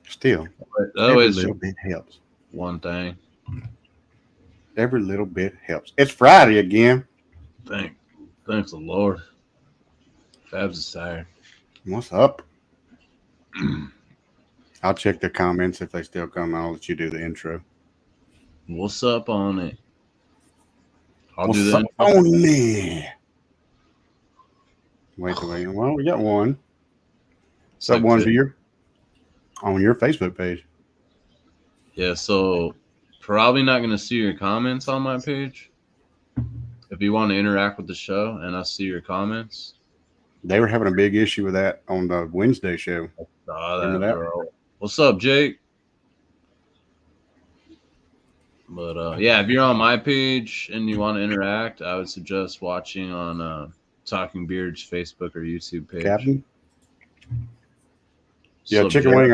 Still, That every was little bit helps. one thing. Every little bit helps. It's Friday again. Thanks the Lord. Fabs is tired. What's up? I'll check the comments if they still come. I'll let you do the intro. What's up on it? I'll do What's the up intro. on there? Wait. Well, we got one. It's That like one fit. on your Facebook page. Yeah, so probably not gonna see your comments on my page. If you want to interact with the show and I see your comments, They were having a big issue with that on the Wednesday show. saw Remember that, that? bro. What's up, Jake? But yeah, if you're on my page and you want to interact, I would suggest watching on Talking Beard's Facebook or YouTube page. Captain? Yeah, What's up, chicken Jake? wing.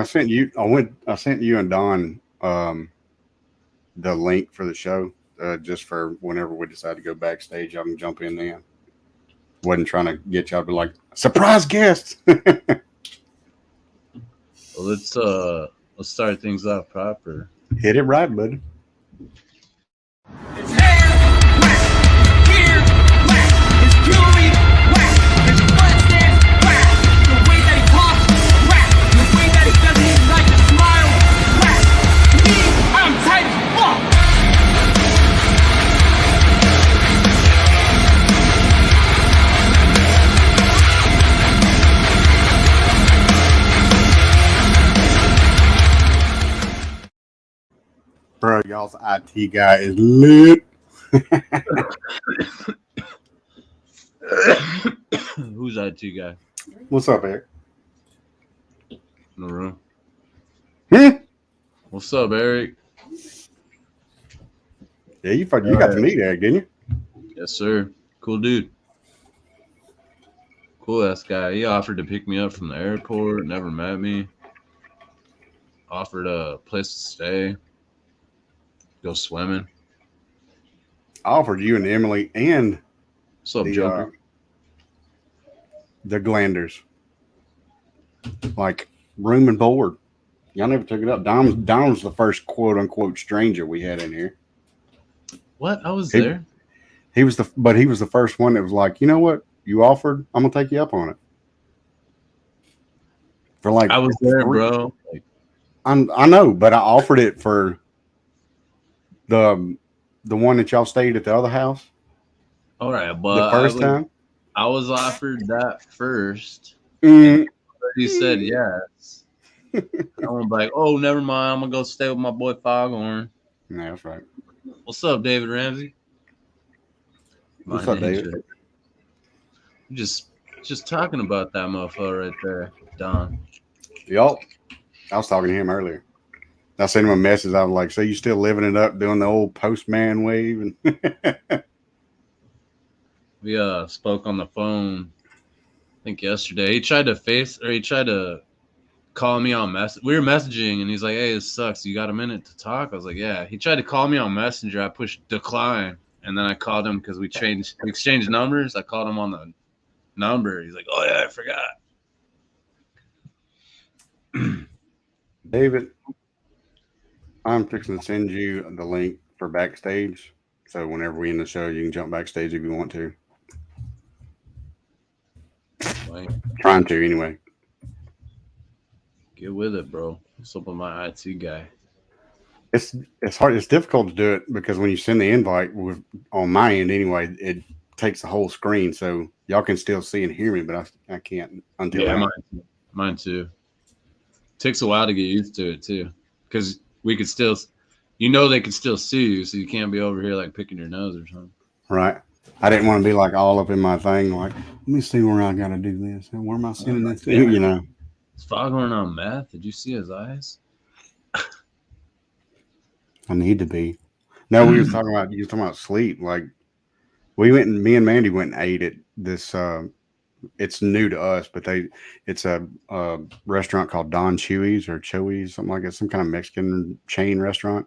I sent you and Don the link for the show just for whenever we decide to go backstage. I can jump in there. Wasn't trying to get y'all to be like surprise guests. Well, let's start things off proper. Hit it right, buddy. His hair whack, his beard whack, his jewelry whack, his butt stands whack, the way that he talks whack, the way that he doesn't even like to smile whack. Me, I'm tight as fuck. Bro, y'all's IT guy is lit. Who's IT guy What's up, Eric? in the room? Hmm? What's up, Eric? Yeah, you got to meet Eric, didn't you? Yes, sir. Cool dude. Cool ass guy. He offered to pick me up from the airport. Never met me. Offered a place to stay. Go swimming. I offered you and Emily and What's up, the Joker? the Glanders like room and board. Y'all never took it up. Don was the first quote unquote stranger we had in here. What? I was He- there. He was the first one that was like, you know what? You offered, I'm gonna take you up on it. For like I was there, bro. Like, I know, but I offered it for the one that y'all stayed at the other house all right, the but first time. I was offered that first. Mm, He said yes. I was like, oh, never mind. I'm gonna go stay with my boy Foghorn. no, that's right. What's up, David Ramsey? What's My up, David? ninja. Just talking about that motherfucker right there, Don. Y'all, I was talking to him earlier. I sent him a message. I was like, "So you still living it up, doing the old postman wave?" And We spoke on the phone. I think yesterday. He tried to call me on mess. We were messaging, and he's like, "Hey, this sucks. You got a minute to talk?" I was like, "Yeah." He tried to call me on Messenger. I pushed decline, and then I called him because we exchanged numbers. I called him on the number. He's like, "Oh yeah, I forgot." David, I'm fixing to send you the link for backstage. So whenever we end the show, you can jump backstage if you want to. Like, Trying to anyway. get with it, bro. What's up with my IT guy? It's hard. It's difficult to do it because when you send the invite on my end anyway, it takes the whole screen, so y'all can still see and hear me, but I can't until Yeah, mine too. Takes a while to get used to it too, because we could still, they could still see you, so you can't be over here like picking your nose or something. right. I didn't want to be like all up in my thing. Like, let me see where I got to do this. Where am I sending this to? You know. Is Foghorn on meth? Did you see his eyes? I need to be. No, you were talking about sleep. Like me and Mandy went and ate at this. It's new to us, but it's a restaurant called Don Chewy's or Chewy's, something like that, some kind of Mexican chain restaurant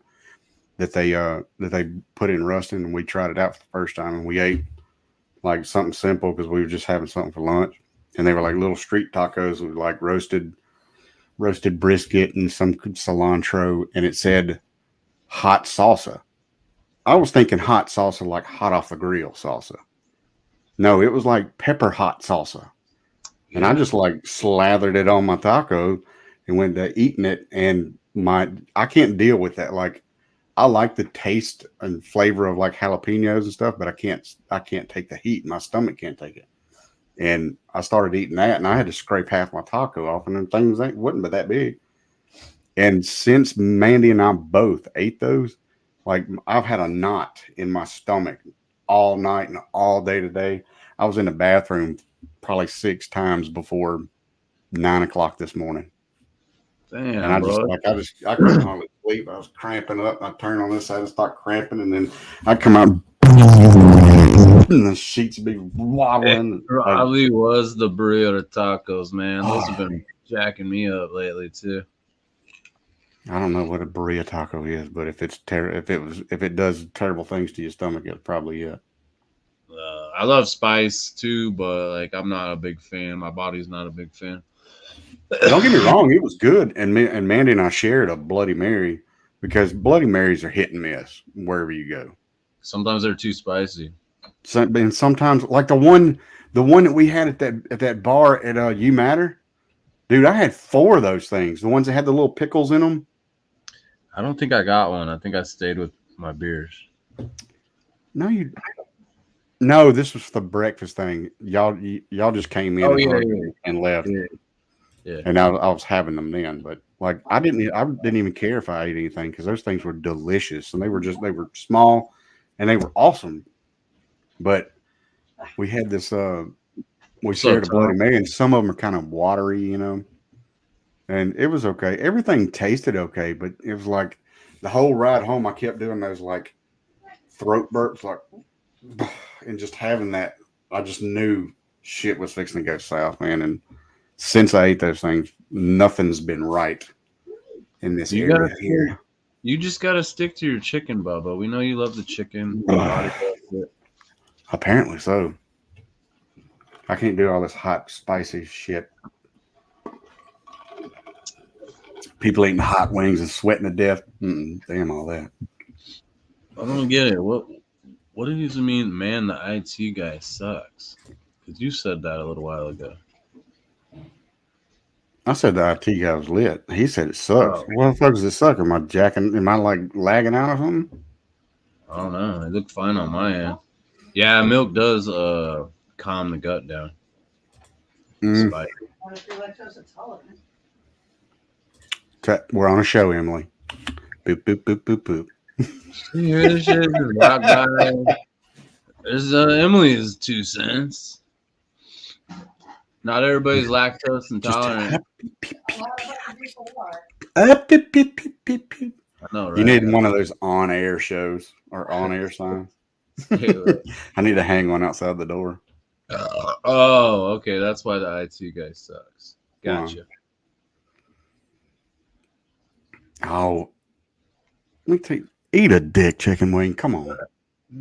that they put in Ruston, and we tried it out for the first time, and we ate like something simple because we were just having something for lunch, and they were like little street tacos with like roasted roasted brisket and some cilantro, and it said hot salsa. I was thinking hot salsa, like hot off the grill salsa. No, it was like pepper hot salsa. And I just like slathered it on my taco and went to eating it. And I can't deal with that. Like, I like the taste and flavor of like jalapenos and stuff, but I can't take the heat. My stomach can't take it. And I started eating that, and I had to scrape half my taco off, and then things wasn't but that big. And since Mandy and I both ate those, like, I've had a knot in my stomach all night and all day today. I was in the bathroom probably 6 times before 9 o'clock this morning. Damn, And bro. I couldn't hardly sleep. I was cramping up. I turned on this side and start cramping, and then I come out and the sheets be wobbling. It probably was the burrito tacos, man. Those have been jacking me up lately too. I don't know what a burrito taco is, but if it does terrible things to your stomach, it's probably it. I love spice too, but like I'm not a big fan. My body's not a big fan. Don't get me wrong, it was good, and Mandy and I shared a Bloody Mary because Bloody Marys are hit and miss wherever you go. Sometimes they're too spicy. And sometimes, like the one that we had at that bar at You Matter, dude, I had 4 of those things. The ones that had the little pickles in them. I don't think I got one. I think I stayed with my beers. No, this was the breakfast thing. Y'all just came in and left. Yeah. And I was having them then, but like I didn't even care if I ate anything because those things were delicious and they were small and they were awesome. But we had this we shared a Bloody Mary, and some of them are kind of watery, you know. And it was okay. Everything tasted okay, but it was like the whole ride home I kept doing those like throat burps, like, and just having that, I just knew shit was fixing to go south, man. And since I ate those things, nothing's been right in this area here. You just gotta stick to your chicken, Bubba. We know you love the chicken. Apparently so. I can't do all this hot, spicy shit. People eating hot wings and sweating to death. Damn all that. I don't get it. What does it mean, man, the IT guy sucks? Because you said that a little while ago. I said the IT guy was lit. He said it sucks. What the fuck does it suck? Am I like lagging out or something? I don't know. It looked fine on my end. Yeah, milk does calm the gut down. We're on a show, Emily. Boop, boop, boop, boop, boop. There's Emily's 2 cents. Not everybody's lactose intolerant. I know, right? You need one of those on-air shows or on-air signs. I need to hang one outside the door. Oh, okay. That's why the IT guy sucks. Gotcha. Oh, eat a dick chicken wing. Come on.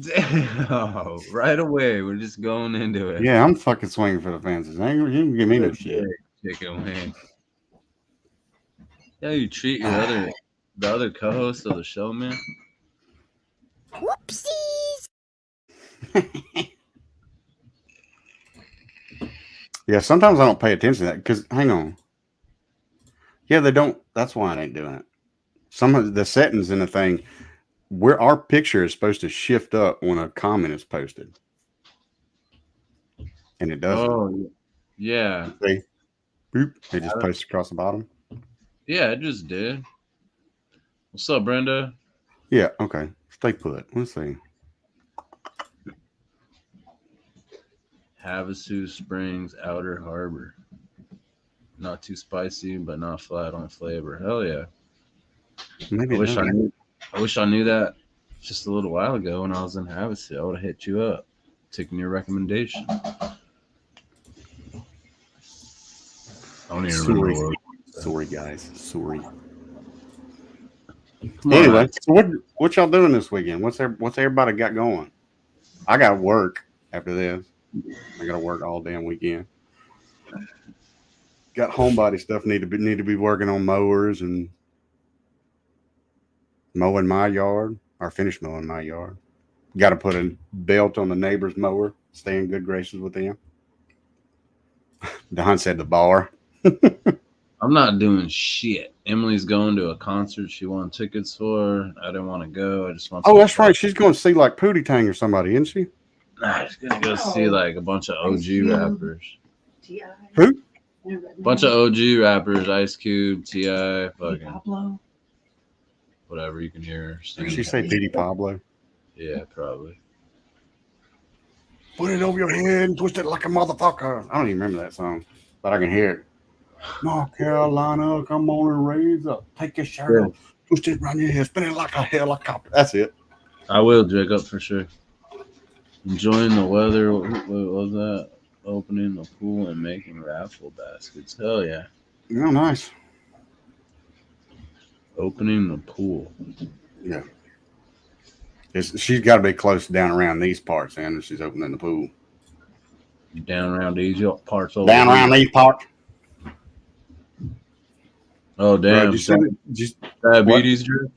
Damn, right away. We're just going into it. Yeah, I'm fucking swinging for the fences. You can give me no shit. Chicken wing. Yeah, you treat the other co-host of the show, man. Whoopsies. Yeah, sometimes I don't pay attention to that because, hang on. Yeah, they don't. That's why I ain't doing it. Some of the settings in the thing where our picture is supposed to shift up when a comment is posted. And it doesn't. Oh, yeah. See? Boop. It just posts across the bottom. Yeah, it just did. What's up, Brenda? Yeah, okay. Stay put. Let's see. Havasu Springs, Outer Harbor. Not too spicy, but not flat on flavor. Hell yeah. Maybe I wish I knew that just a little while ago when I was in Havasu. I would have hit you up, taking your recommendation. I don't even remember. Sorry, guys. Sorry. Anyway, so what y'all doing this weekend? What's everybody got going? I got work after this. I got to work all damn weekend. got homebody stuff. Need to be working on mowers and mowing my yard or finish mowing my yard. Got to put a belt on the neighbor's mower. Stay in good graces with them. Don said the bar. I'm not doing shit. Emily's going to a concert she won tickets for. I didn't want to go. I just want. Oh, that's right. She's going to see like Pootie Tang or somebody, isn't she? Nah, she's gonna go see like a bunch of OG rappers. Who? Bunch of OG rappers, Ice Cube, T.I., fucking whatever you can hear. Did she say Petey Pablo? Yeah, probably. Put it over your head and twist it like a motherfucker. I don't even remember that song, but I can hear it. North Carolina, come on and raise up. Take your shirt off, twist it around your head, spin it like a helicopter. That's it. I will, Jacob, for sure. Enjoying the weather. What was that? Opening the pool and making raffle baskets. Hell yeah. Oh, nice. Opening the pool. Yeah. She's got to be close down around these parts, and she's opening the pool. Down around these parts over down around these parts. Oh, damn. Bro, just diabetes, Drew?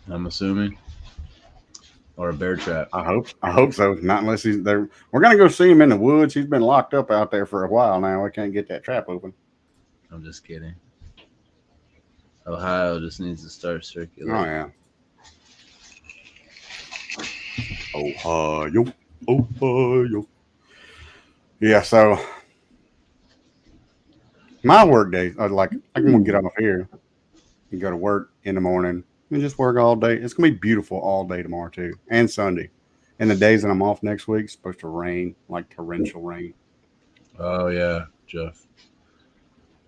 I'm assuming. Or a bear trap. I hope so. Not unless he's there. We're gonna go see him in the woods. He's been locked up out there for a while now. We can't get that trap open. I'm just kidding. Ohio just needs to start circulating. Oh yeah. Ohio. Yeah, so my work days are like I can get off here and go to work in the morning and just work all day. It's gonna be beautiful all day tomorrow too, and Sunday. And the days that I'm off next week, it's supposed to rain, like torrential rain. Oh yeah, Jeff.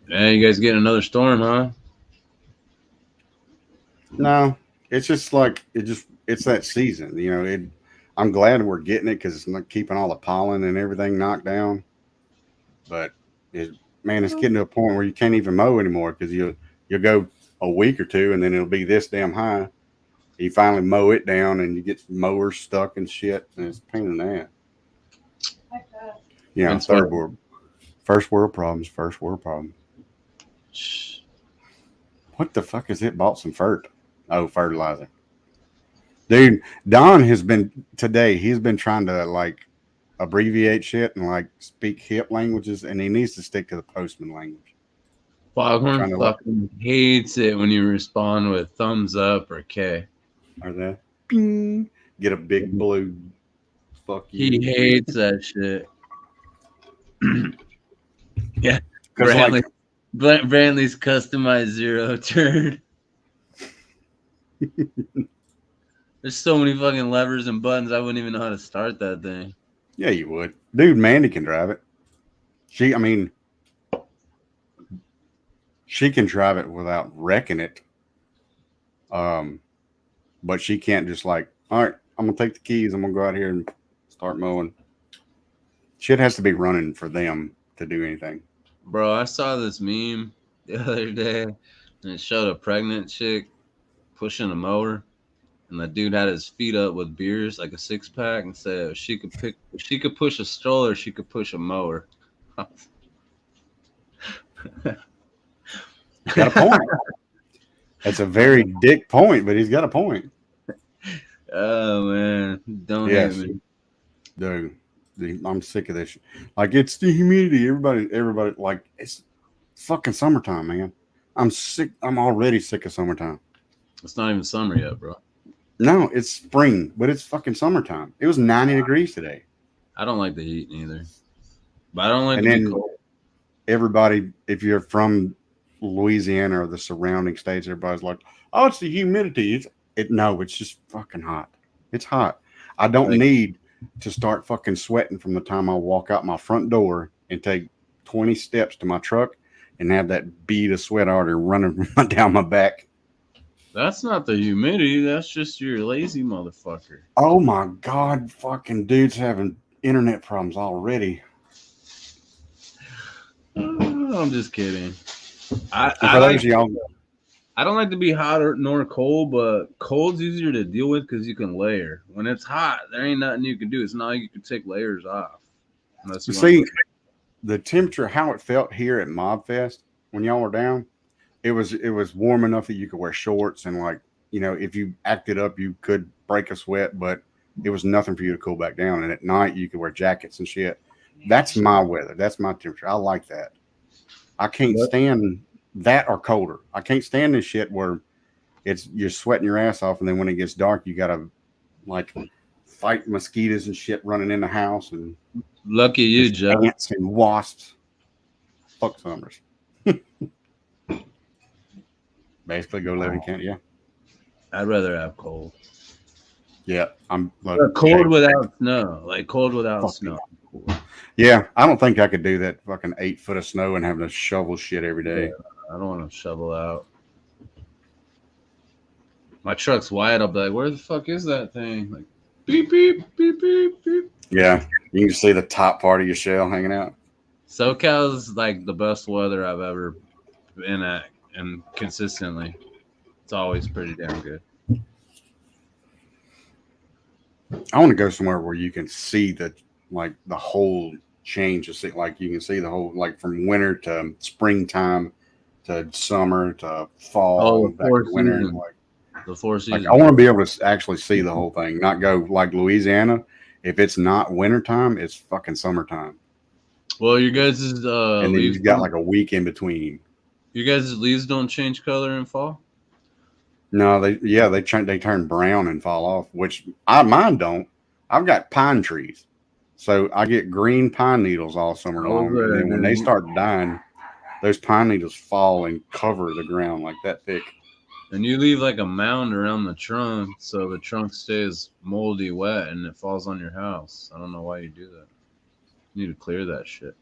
Man, you guys getting another storm, huh? No, it's just like it's that season, you know. I'm glad we're getting it because it's not keeping all the pollen and everything knocked down. But it's getting to a point where you can't even mow anymore because you'll go a week or two and then it'll be this damn high. You finally mow it down and you get mowers stuck and shit, and it's a pain in the ass. Yeah, first world problems. What the fuck is it? Bought some fertilizer. Dude, Don has been today. He's been trying to like abbreviate shit and like speak hip languages, and he needs to stick to the postman language. Foghorn fucking hates it when you respond with thumbs up or K. Or that bing, get a big blue fuck you. He hates that shit. Yeah, Brantley's customized zero turn. There's so many fucking levers and buttons. I wouldn't even know how to start that thing. Yeah, you would. Dude, Mandy can drive it. She can drive it without wrecking it. But she can't just like, all right, I'm going to take the keys. I'm going to go out here and start mowing. Shit has to be running for them to do anything. Bro, I saw this meme the other day, and it showed a pregnant chick pushing a mower. And the dude had his feet up with beers, like a 6-pack, and said if she could push a stroller, she could push a mower. Got a point. That's a very dick point, but he's got a point. Oh man, don't hit me, dude. I'm sick of this. Like it's the humidity. Everybody, like it's fucking summertime, man. I'm sick. I'm already sick of summertime. It's not even summer yet, bro. No, it's spring, but it's fucking summertime. It was 90 degrees today. I don't like the heat neither. But I don't like and to then be cold. Everybody, if you're from Louisiana or the surrounding states, everybody's like, oh, it's the humidity. No, it's just fucking hot. It's hot. I don't need to start fucking sweating from the time I walk out my front door and take 20 steps to my truck and have that bead of sweat already running down my back. That's not the humidity. That's just your lazy motherfucker. Oh my God, fucking dude's having internet problems already. I'm just kidding. For those of y'all I don't like to be hot nor cold, but cold's easier to deal with because you can layer. When it's hot, there ain't nothing you can do. It's not like you can take layers off unless you want. See, the temperature, how it felt here at Mob Fest when y'all were down, it was warm enough that you could wear shorts and like, you know, if you acted up, you could break a sweat, but it was nothing for you to cool back down. And at night, you could wear jackets and shit. That's my weather. That's my temperature. I like that. I can't stand that or colder. I can't stand this shit where you're sweating your ass off, and then when it gets dark, you gotta like fight mosquitoes and shit running in the house and Lucky you, Jeff. ants and wasps. Fuck summers. Basically, go live in Canada. Yeah, I'd rather have cold. yeah. I'm Cold without snow, like cold without Fuck snow. Yeah, I don't think I could do that fucking 8 foot of snow and having to shovel shit every day. Yeah, I don't want to shovel out. My truck's wide. I'll be like, where the fuck is that thing? Like, beep, beep, beep, beep, beep. Yeah, you can see the top part of your shell hanging out. SoCal's like the best weather I've ever been at, and consistently, it's always pretty damn good. I want to go somewhere where you can see the whole change. Like you can see the whole, like from winter to springtime to summer to fall, back to winter. The four seasons. I want to be able to actually see the whole thing, not go like Louisiana. If it's not wintertime, it's fucking summertime. Well, your guys' and then leaves you've got like a week in between. Your guys' leaves don't change color in fall? No, they turn brown and fall off, which mine don't. I've got pine trees, so I get green pine needles all summer long. And then when they start dying, those pine needles fall and cover the ground like that thick. And you leave like a mound around the trunk, so the trunk stays moldy wet and it falls on your house. I don't know why you do that. You need to clear that shit.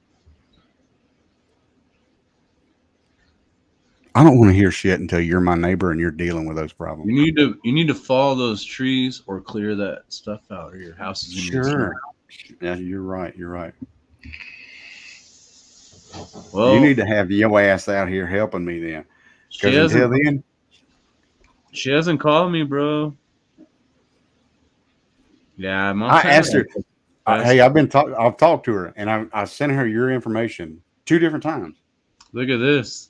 I don't want to hear shit until you're my neighbor and you're dealing with those problems. You need to fall those trees or clear that stuff out, or your house is gonna sure. Yeah, you're right. You're right. Well, you need to have your ass out here helping me then. Because until then, she hasn't called me, bro. Yeah, I asked her. Hey, I've talked to her, and I sent her your information 2 different times. Look at this.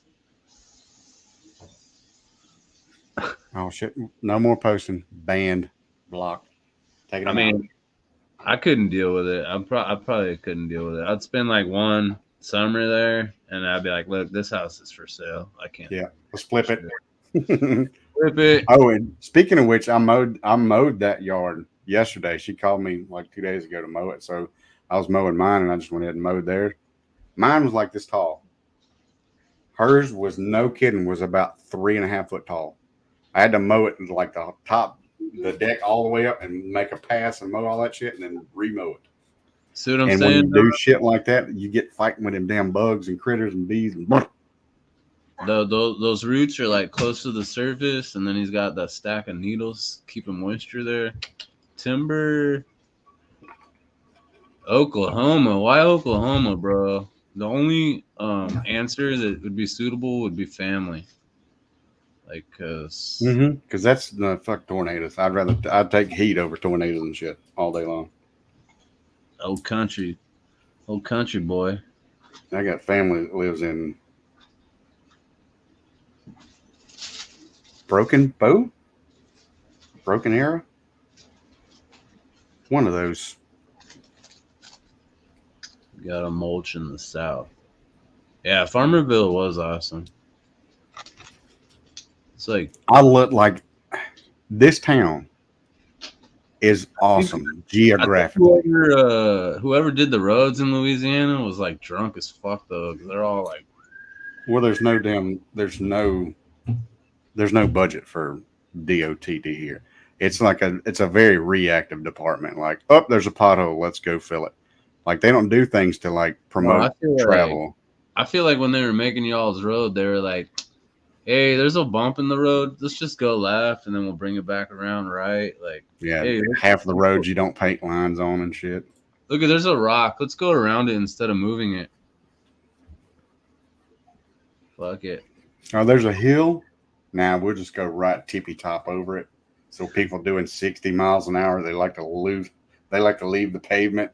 Oh shit! No more posting. Banned. Blocked. Take it. I mean, I couldn't deal with it. I probably couldn't deal with it. I'd spend like one summer there, and I'd be like, "Look, this house is for sale. I can't." Yeah, let's flip it. Flip it. Oh, and speaking of which, I mowed that yard yesterday. She called me like 2 days ago to mow it, so I was mowing mine, and I just went ahead and mowed theirs. Mine was like this tall. Hers was, no kidding, was about 3.5 foot tall. I had to mow it like the deck all the way up and make a pass and mow all that shit and then remow it. See what I'm and saying? When you do shit like that, you get fighting with them damn bugs and critters and bees. And those roots are like close to the surface, and then he's got that stack of needles keeping moisture there. Timber. Oklahoma. Why Oklahoma, bro? The only answer that would be suitable would be family. Like, cause that's the fuck tornadoes. I'd take heat over tornadoes and shit all day long. Old country boy. I got family that lives in Broken Arrow. One of those. Got a mulch in the south. Yeah, Farmerville was awesome. It's like I look like this town is awesome geographically. Whoever did the roads in Louisiana was like drunk as fuck though. They're all like, well, there's no budget for DOTD here. It's a very reactive department. Like, oh, there's a pothole, let's go fill it. Like they don't do things to like promote travel. I feel like when they were making y'all's road, they were like, hey, there's a bump in the road. Let's just go left, and then we'll bring it back around right. Like, yeah, hey, half of the roads you don't paint lines on and shit. Look, there's a rock. Let's go around it instead of moving it. Fuck it. Oh, there's a hill Now we'll just go right tippy top over it. So people doing 60 miles an hour, they like to leave the pavement.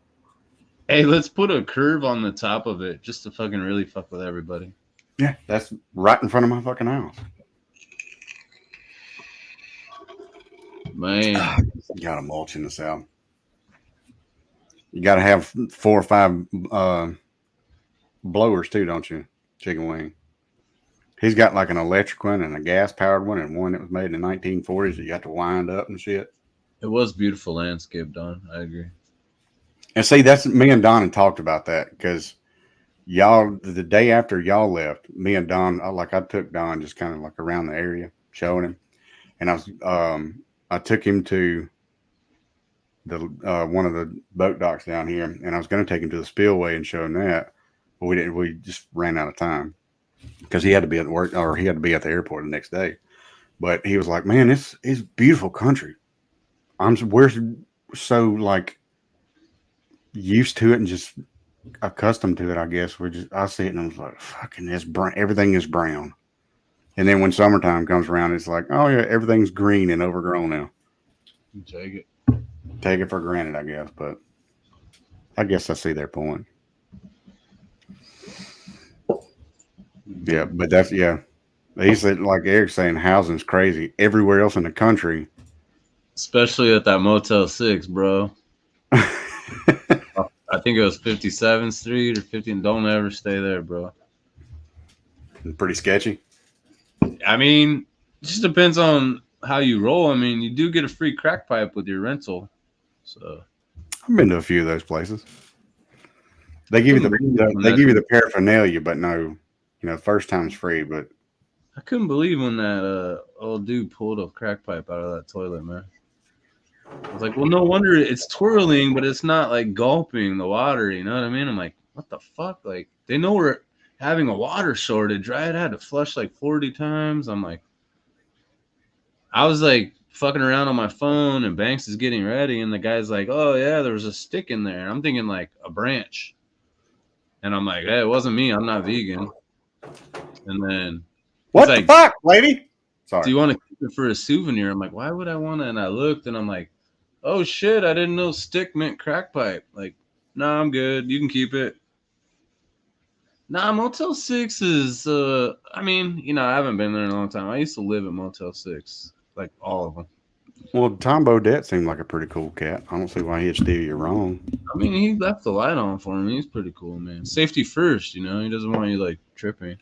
Hey, let's put a curve on the top of it just to fucking really fuck with everybody. Yeah, that's right in front of my fucking house. Man, You got to mulch in the south. You got to have 4 or 5 blowers too, don't you? Chicken wing. He's got like an electric one and a gas powered one, and one that was made in the 1940s that you have to wind up and shit. it was beautiful landscape, Don. I agree. And see, that's me and Don had talked about that because y'all, the day after y'all left, me and Don, I took Don just kind of like around the area, showing him, and I took him to the one of the boat docks down here, and I was going to take him to the spillway and show him that, but we didn't. We just ran out of time because he had to be at work, or he had to be at the airport the next day. But he was like, "Man, it's beautiful country. We're so like used to it and just accustomed to it. I guess I see it and I was like, fucking, this brown. Everything is brown. And then when summertime comes around, it's like, oh yeah, everything's green and overgrown now. Take it. Take it for granted, I guess. But I guess I see their point. Yeah, but that's He said, like Eric's saying, housing's crazy everywhere else in the country. Especially at that Motel 6, bro. I think it was 57th Street or 50. Don't ever stay there, bro. Pretty sketchy. I mean, it just depends on how you roll. I mean, you do get a free crack pipe with your rental. So I've been to a few of those places. They give you the paraphernalia, but no, first time's free. But I couldn't believe when that old dude pulled a crack pipe out of that toilet, man. I was like, well, no wonder it's twirling, but it's not like gulping the water. You know what I mean? I'm like, what the fuck? Like, they know we're having a water shortage, right? I had to flush like 40 times. I'm like, I was like fucking around on my phone, and Banks is getting ready, and the guy's like, oh yeah, there was a stick in there. And I'm thinking like a branch, and I'm like, hey, it wasn't me. I'm not vegan. And then what the fuck, lady? Sorry. Do you want to keep it for a souvenir? I'm like, why would I want to? And I looked, and I'm like, oh shit, I didn't know stick meant crack pipe. Like, nah, I'm good. You can keep it. Nah, Motel 6 is, I mean, I haven't been there in a long time. I used to live at Motel 6, like all of them. Well, Tom Bodette seemed like a pretty cool cat. I don't see why he'd steer you wrong. I mean, he left the light on for me. He's pretty cool, man. Safety first, He doesn't want you, like, tripping.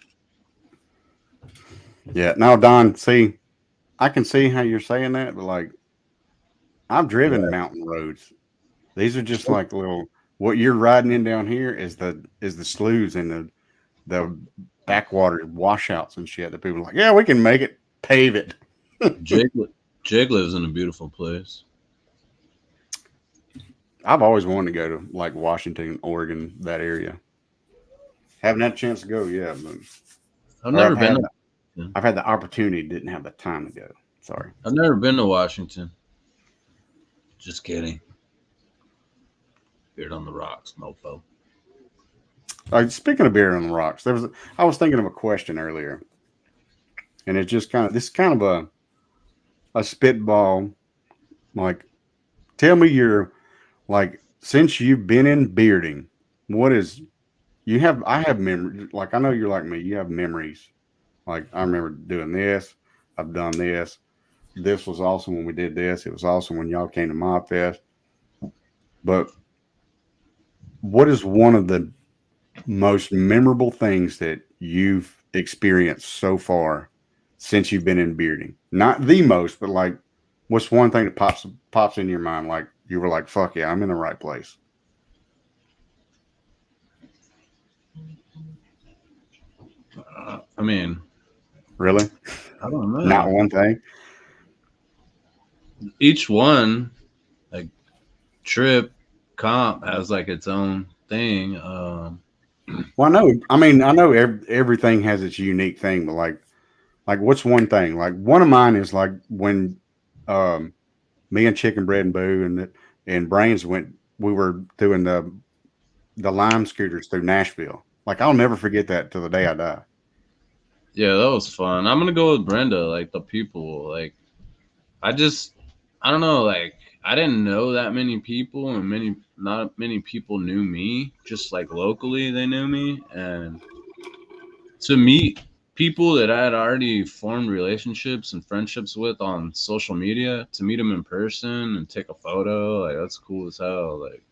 Yeah. Now, Don, see, I can see how you're saying that, but, like, I've driven mountain roads. These are just like what you're riding in down here is the sloughs and the backwater washouts and shit that people are like, yeah, we can make it, pave it. Jake lives in a beautiful place. I've always wanted to go to like Washington, Oregon, that area. Haven't had a chance to go yet, but I've never been. I've had the opportunity, didn't have the time to go. Sorry. I've never been to Washington. Just kidding. Beard on the rocks, mofo. Speaking of beer on the rocks, I was thinking of a question earlier, and it's just this kind of a spitball. Like, tell me since you've been in bearding, I have memories. Like, I know you're like me. You have memories. Like, I remember doing this. I've done this. This was awesome when we did this. It was awesome when y'all came to Mob Fest. But what is one of the most memorable things that you've experienced so far since you've been in bearding? Not the most, but like, what's one thing that pops in your mind? Like, you were like, fuck yeah, I'm in the right place. I mean, really? I don't know. Not one thing. Each one, like trip, comp, has like its own thing. Well, I know everything has its unique thing, but like what's one thing? Like, one of mine is like when me and Chicken Bread and Boo and Brains we were doing the lime scooters through Nashville. Like, I'll never forget that till the day I die. Yeah, that was fun. I'm gonna go with Brenda. Like the people, like I just, I don't know. Like I didn't know that many people, and not many people knew me. Just like locally, they knew me, and to meet people that I had already formed relationships and friendships with on social media, to meet them in person and take a photo, like that's cool as hell. Like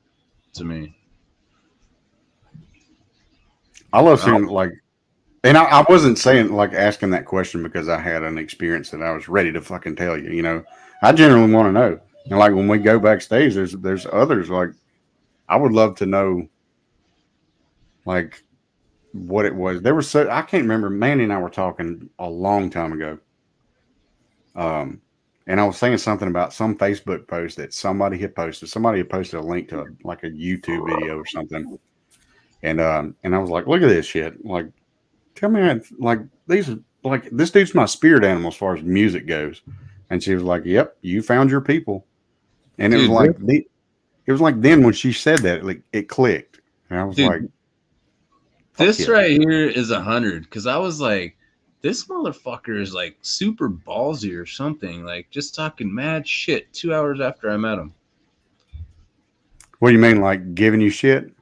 to me, I love I don't, seeing like, and I wasn't saying like asking that question because I had an experience that I was ready to fucking tell you. You know, I generally want to know. And like when we go backstage, there's others like I would love to know like what it was. There was so I can't remember. Manny and I were talking a long time ago. Um, and I was saying something about some Facebook post that somebody had posted. Somebody had posted a link to like a YouTube video or something. And I was like, look at this shit. Like, tell me, like these are like this dude's my spirit animal as far as music goes. And she was like, yep, you found your people. And it was dude, like it was like then when she said that, like it clicked. And I was like, dude, fuck this yeah. right here is 100 because I was like, this motherfucker is like super ballsy or something. Like just talking mad shit 2 hours after I met him. What do you mean, like giving you shit?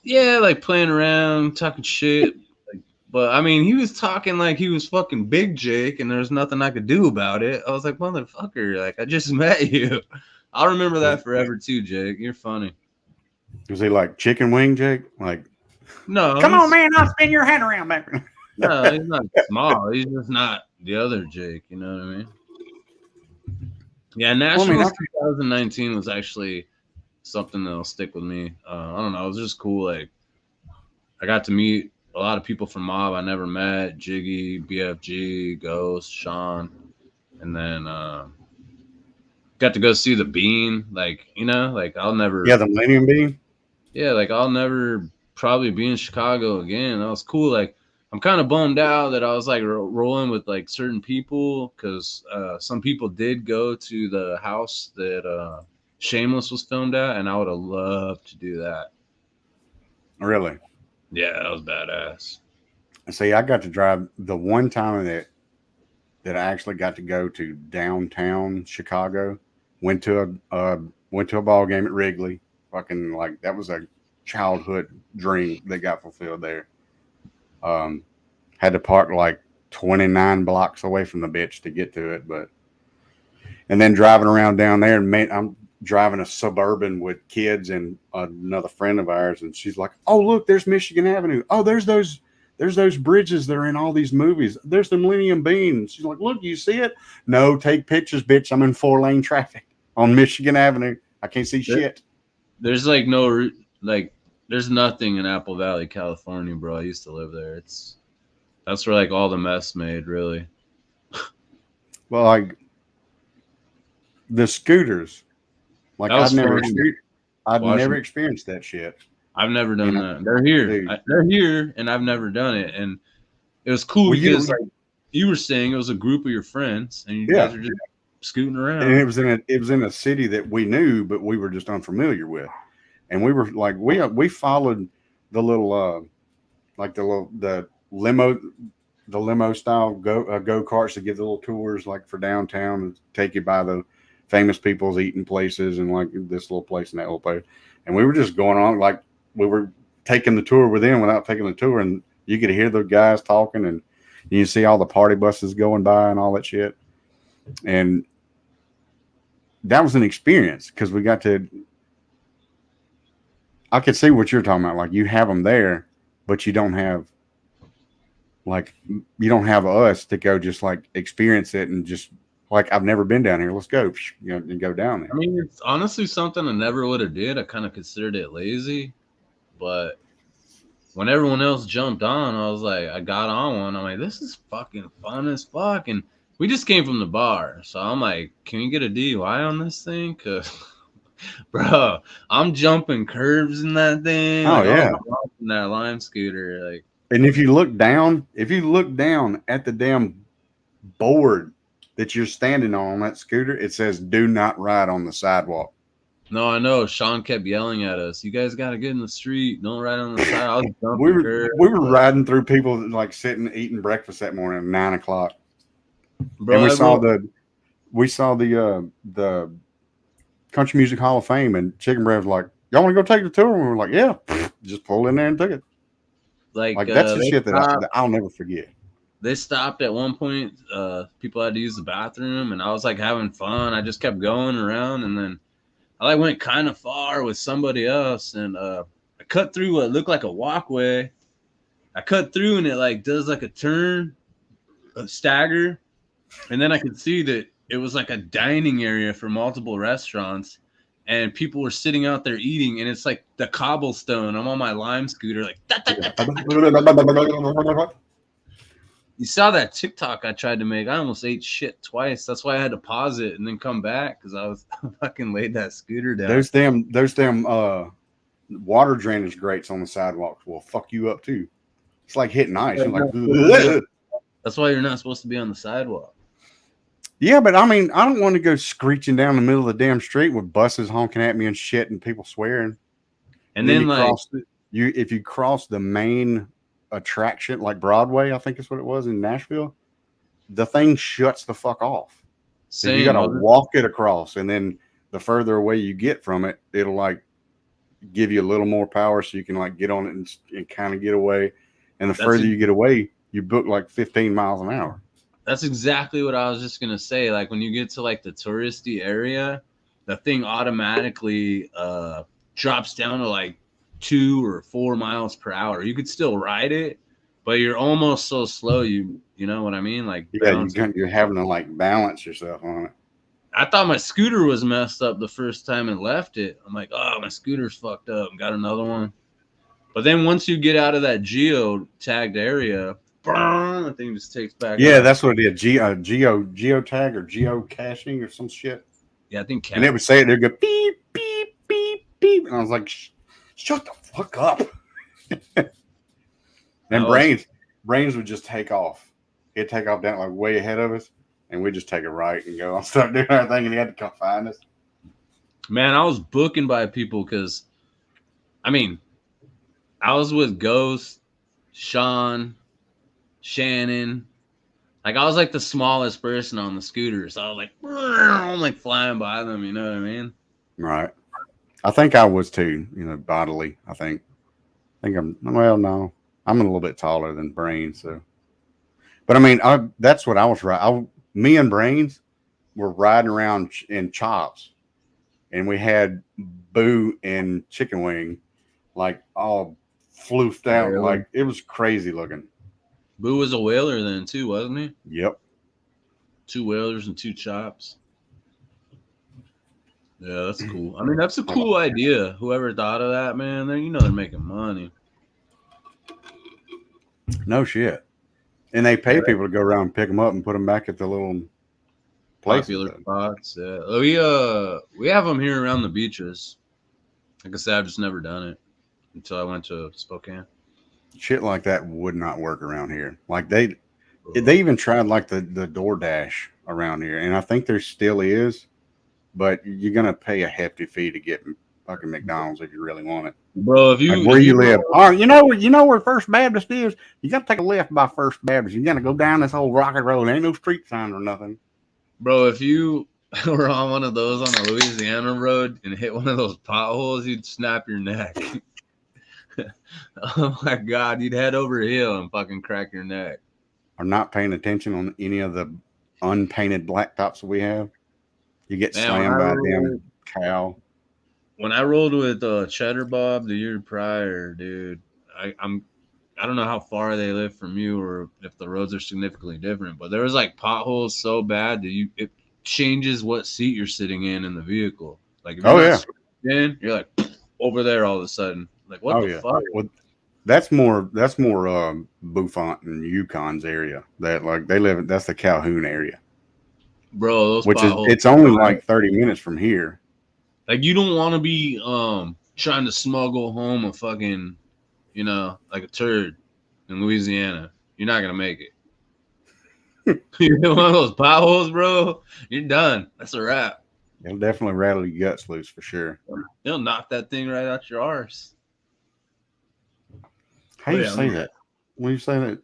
Yeah, like playing around, talking shit. Like, but I mean, he was talking like he was fucking Big Jake, and there's nothing I could do about it. I was like, motherfucker, like I just met you. I'll remember Was, that forever too, Jake. You're funny. was he like chicken wing, Jake? Like, No, come on, man, I'll spin your hand around back. no, he's not small. He's just not the other Jake. You know what I mean? Yeah, Well, I mean, Nashville 2019 was actually something that'll stick with me. I don't know. It was just cool. Like I got to meet a lot of people from Mob I never met: Jiggy, BFG, Ghost, Sean, and then got to go see the Bean. Like like I'll never, yeah, the Millennium Bean. yeah, like I'll never probably be in Chicago again. That was cool. Like I'm kind of bummed out that I was like rolling with like certain people because some people did go to the house that Shameless was filmed at, and I would have loved to do that. Really? Yeah, that was badass. See, I got to drive the one time that I actually got to go to downtown Chicago. Went to a ball game at Wrigley. Fucking like that was a childhood dream that got fulfilled there. Um, had to park like 29 blocks away from the bitch to get to it, but and then driving around down there and I'm driving a Suburban with kids and another friend of ours, and she's like, "Oh, look, there's Michigan Avenue. Oh, there's those bridges that are in all these movies. There's the Millennium Bean." She's like, "Look, you see it? No, take pictures, bitch. I'm in 4-lane traffic on Michigan Avenue. I can't see shit." There's like no like there's nothing in Apple Valley, California, bro. I used to live there. That's where like all the mess made, really. Well, like the scooters, like That was I'd never Washington. experienced that shit. I've never done You that. They're here. dude. They're here, and I've never done it. And it was cool Well, because like you were saying, it was a group of your friends, and you guys yeah, are just scooting and around. it was in a city that we knew, but we were just unfamiliar with, and we were like we followed the little like the limo style go karts to give the little tours like for downtown and take you by the famous people's eating places and like this little place and that little place, and we were just going on like we were taking the tour with them without taking the tour, and you could hear the guys talking and you see all the party buses going by and all that shit, and that was an experience because we got to. I could see what you're talking about. Like you have them there, but you don't have us to go just like experience it and just like I've never been down here. Let's go, and go down there. I mean, it's honestly something I never would have did. I kind of considered it lazy, but when everyone else jumped on, I was like, I got on one. I'm like, this is fucking fun as fuck. And we just came from the bar. So I'm like, can we get a DUI on this thing? Because, bro, I'm jumping curves in that thing. Oh like, yeah. I'm in that lime scooter. Like, And if you look down at the damn board that you're standing on that scooter, it says "Do not ride on the sidewalk." No, I know. Sean kept yelling at us. You guys got to get in the street. Don't ride on the side. I was jumping We were curves, we were but- riding through people like sitting eating breakfast that morning at 9 o'clock, Bro, and I rode- we saw the Country Music Hall of Fame, and Chicken Bread was like, "Y'all want to go take the tour?" And we were like, "Yeah." Just pulled in there and took it. like That's the they shit stopped, that I'll never forget. they stopped at one point. People had to use the bathroom, and I was like having fun. I just kept going around, and then I like went kind of far with somebody else, and I cut through what looked like a walkway. I cut through, and it like does like a turn, a stagger, and then I could see that it was like a dining area for multiple restaurants, and people were sitting out there eating, and it's like the cobblestone. I'm on my Lime scooter, like you saw that TikTok I tried to make. I almost ate shit twice. That's why I had to pause it and then come back because I was fucking laid that scooter down. Those damn water drainage grates on the sidewalks will fuck you up too. It's like hitting ice. You're like, "Ugh." That's why you're not supposed to be on the sidewalk. Yeah, but I mean, I don't want to go screeching down the middle of the damn street with buses honking at me and shit and people swearing. And then you like if you cross the main attraction, like Broadway, I think is what it was in Nashville, the thing shuts the fuck off. So you same, got to walk it across, and then the further away you get from it, it'll like give you a little more power, so you can like get on it and kind of get away. And the further you get away, you book like 15 miles an hour. that's exactly what I was just gonna say. Like when you get to like the touristy area, the thing automatically drops down to like 2 or 4 miles per hour. You could still ride it, but you're almost so slow. You know what I mean? Like Yeah, you're having to like balance yourself on it. I thought my scooter was messed up the first time and left it. I'm like, oh, my scooter's fucked up. Got another one. But then once you get out of that geo tagged area, the thing just takes back. Yeah, up. that's what it is. Geotag or geocaching or some shit. Yeah, I think. And it would say it. They'd go beep beep beep beep, and I was like, "Shut the fuck up!" And brains would just take off. He'd take off down like way ahead of us, and we'd just take a right and go and start doing our thing, and he had to come find us. Man, I was booking by people because, I mean, I was with Ghost, Sean, Shannon. Like I was like the smallest person on the scooter, so I was like, I'm like flying by them. You know what I mean? Right. I think I was too. Bodily. I think I'm. Well, no, I'm a little bit taller than Brains, so. But I mean, that's what I was right. Me and Brains were riding around in chops, and we had Boo and Chicken Wing, like all floofed out. Really? Like it was crazy looking. Boo was a whaler then too, wasn't he? Yep. 2 whalers and 2 chops. Yeah, that's cool. I mean, that's a cool idea. Whoever thought of that, man, they're making money. No shit. And they pay people to go around and pick them up and put them back at the little places. Popular spots. Yeah, we have them here around the beaches. Like I said, I've just never done it until I went to Spokane. Shit like that would not work around here. Like they even tried like the DoorDash around here, and I think there still is, but you're gonna pay a hefty fee to get fucking McDonald's if you really want it. Bro, if you like where you live, oh, you know where First Baptist is. You got to take a left by First Baptist. You got to go down this old rocky road. There ain't no street sign or nothing. Bro, if you were on one of those on a Louisiana road and hit one of those potholes, you'd snap your neck. Oh my God, you'd head over a hill and fucking crack your neck. Or not paying attention on any of the unpainted blacktops that we have. You get slammed by a damn cow. When I rolled with Cheddar Bob the year prior, dude, I don't know how far they live from you or if the roads are significantly different, but there was like potholes so bad that it changes what seat you're sitting in the vehicle. Like if you're you're like over there all of a sudden. Like what the fuck? Well, that's more Bufont and Yukon's area. That like they live. That's the Calhoun area, bro. Those potholes, it's only like 30 minutes from here. Like you don't want to be trying to smuggle home a fucking, like a turd in Louisiana. You're not gonna make it. You hit one of those potholes, bro. You're done. That's a wrap. It'll definitely rattle your guts loose for sure. It'll knock that thing right out your arse. How you say that? When you say that,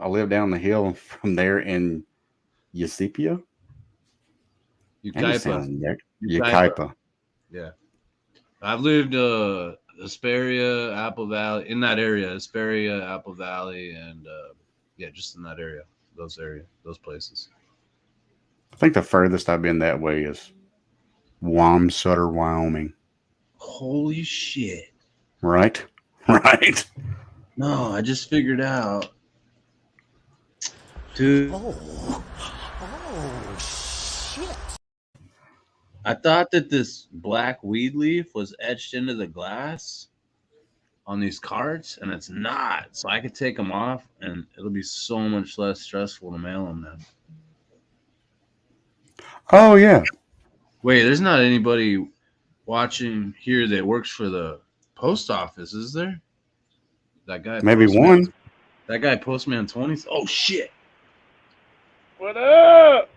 I live down the hill from there in Eusebio? Ukaipa. Ukaipa. Yeah. I've lived Hesperia, Apple Valley, in that area, Hesperia, Apple Valley, and just in that area, those places. I think the furthest I've been that way is Wamsutter, Wyoming. Holy shit. Right? Right. No, I just figured out. Dude. Oh, shit. I thought that this black weed leaf was etched into the glass on these cards, and it's not. So I could take them off, and it'll be so much less stressful to mail them now. Oh, yeah. Wait, there's not anybody watching here that works for the post office, is there? That guy. Maybe one. That guy, Postman 20s. Oh, shit. What up?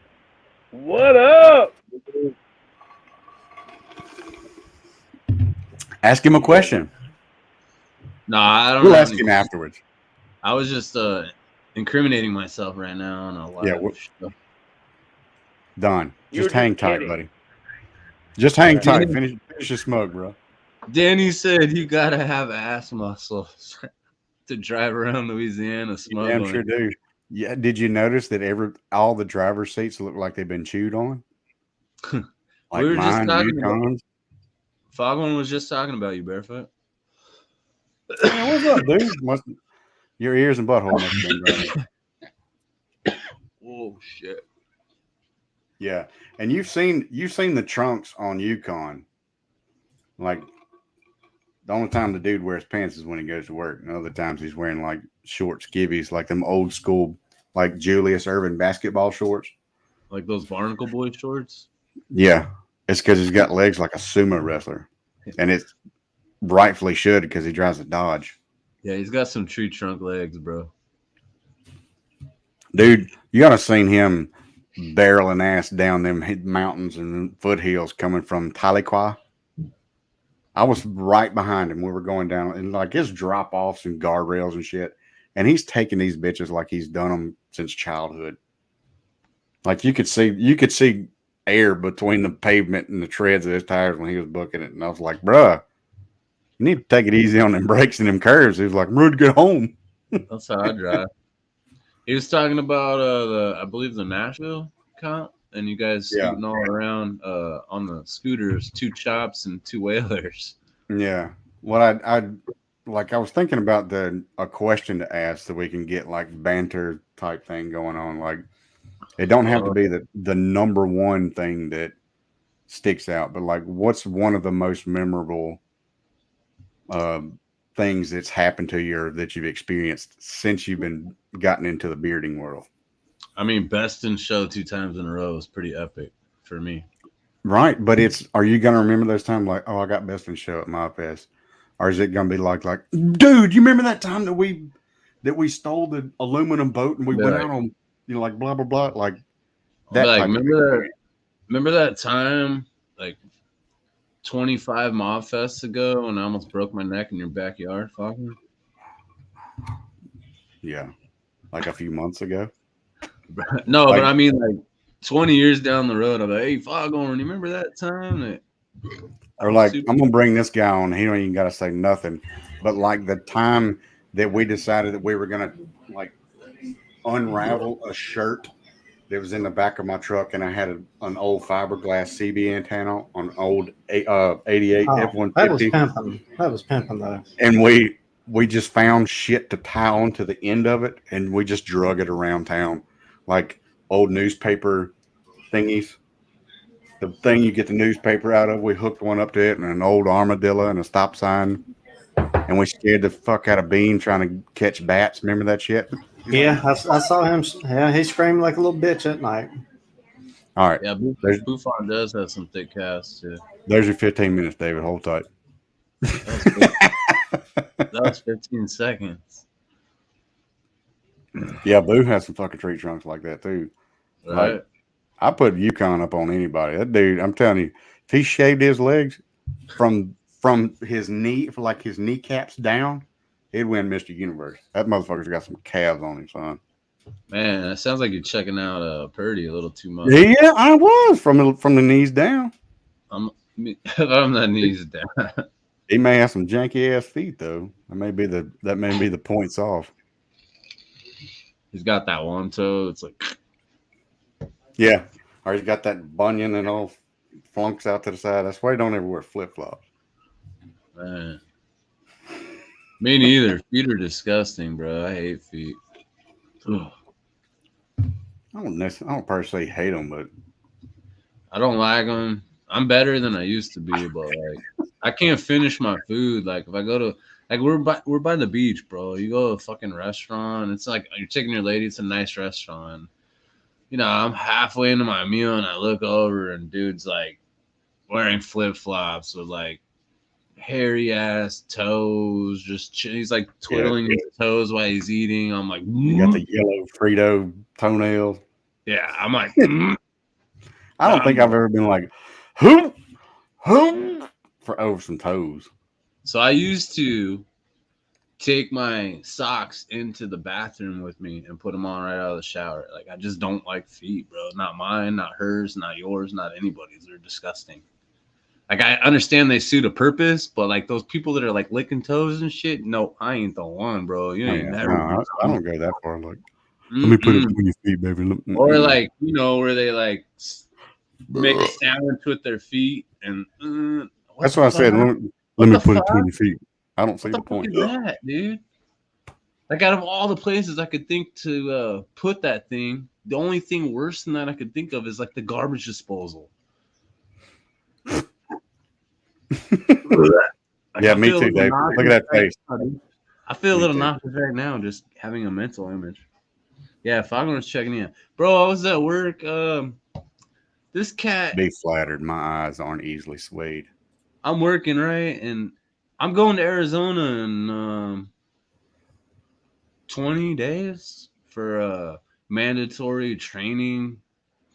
What up? Ask him a question. No, I don't We'll know. ask him afterwards. I was just incriminating myself right now on a live show. Done. You're Just hang just tight, kidding. buddy. Just hang tight. Finish your smoke, bro. Danny said you gotta have ass muscles to drive around Louisiana smuggling. Damn sure do. Yeah. Did you notice that all the driver's seats look like they've been chewed on? Like We were just mine, talking about- Yukons. Foghorn was just talking about you, Barefoot. Man, what's up, dude? Your ears and butthole must have been running. Oh shit! Yeah, and you've seen the trunks on Yukon. Like the only time the dude wears pants is when he goes to work. And other times he's wearing like short skivvies, like them old school, like Julius Erving basketball shorts. Like those Barnacle Boy shorts. Yeah, it's because he's got legs like a sumo wrestler, and it rightfully should because he drives a Dodge. Yeah, he's got some tree trunk legs, bro. Dude, you gotta seen him barreling ass down them mountains and foothills coming from Tahlequah. I was right behind him. We were going down, and like his drop offs and guardrails and shit, and he's taking these bitches like he's done them since childhood. Like you could see air between the pavement and the treads of his tires when he was booking it, and I was like, bruh, you need to take it easy on them brakes and them curves. He was like, I'm ready to get home. That's how I drive. He was talking about I believe the Nashville comp, and you guys scooting all around on the scooters, 2 chops and 2 whalers. Yeah. What I was thinking about a question to ask so we can get like banter type thing going on. Like it don't have to be the number one thing that sticks out, but like what's one of the most memorable things that's happened to you or that you've experienced since you've been gotten into the bearding world? I mean, best in show 2 times in a row is pretty epic for me. Right, but are you gonna remember those times like, oh, I got best in show at my fest, or is it gonna be like, dude, you remember that time that we stole the aluminum boat and we went out on, like blah blah blah, like that? Like, remember that time, like 25 Mob Fests ago, when I almost broke my neck in your backyard, Foghorn? Yeah, like a few months ago. No, but I mean, like 20 years down the road, I'm like, hey, Foghorn, you remember that time? Or like, I'm gonna bring this guy on. He don't even gotta say nothing. But like the time that we decided that we were gonna like unravel a shirt that was in the back of my truck, and I had an old fiberglass CB antenna on an old 88 F-150. That was pimping though. And we just found shit to tie onto the end of it, and we just drug it around town, like old newspaper thingies. The thing you get the newspaper out of, we hooked one up to it, and an old armadillo and a stop sign, and we scared the fuck out of Bean trying to catch bats. Remember that shit? Yeah, I saw him. Yeah, he screamed like a little bitch at night. All right. Yeah, Buffon does have some thick casts too. There's your 15 minutes, David. Hold tight. That was 15 seconds. Yeah, Boo has some fucking tree trunks like that too. Right. Like, I put Yukon up on anybody. That dude, I'm telling you, if he shaved his legs from his knee, like his kneecaps down, he'd win Mr. Universe. That motherfucker's got some calves on him, son. Man, it sounds like you're checking out Purdy a little too much. Yeah, I was from the knees down. I'm the knees down. He may have some janky ass feet though. That may be the points off. He's got that one toe. It's like, Yeah, or he's got that bunion and all flunks out to the side. That's why he don't ever wear flip flops. man. Me neither. Feet are disgusting, bro. I hate feet. Ugh. I don't personally hate them, but I don't like them. I'm better than I used to be, but like I can't finish my food. Like if I go to like we're by the beach, bro. You go to a fucking restaurant. It's like you're taking your lady. It's a nice restaurant. You know, I'm halfway into my meal and I look over and dude's like wearing flip flops with like hairy ass toes. He's like twiddling his toes while he's eating. I'm like, you got the yellow Frito toenails. yeah. I'm like, I don't think I've ever been like, who for over some toes. So I used to take my socks into the bathroom with me and put them on right out of the shower. Like I just don't like feet, bro. Not mine, not hers, not yours, not anybody's. They're disgusting. Like I understand they suit a purpose, but like those people that are like licking toes and shit, no, I ain't the one, bro. You ain't never. No, I don't go that far. Like, let me put it between your feet, baby. Or like where they like make a sandwich with their feet and. That's what I said. Let me put it between your feet. I don't see the point. What the fuck is that, dude? Like out of all the places I could think to put that thing, the only thing worse than that I could think of is like the garbage disposal. Yeah, me too, Dave. Look at that face. I feel a little nauseous right now just having a mental image. Yeah, Foghorn's checking in. Bro, I was at work. This cat. Be flattered. My eyes aren't easily swayed. I'm working, right? And I'm going to Arizona in 20 days for a mandatory training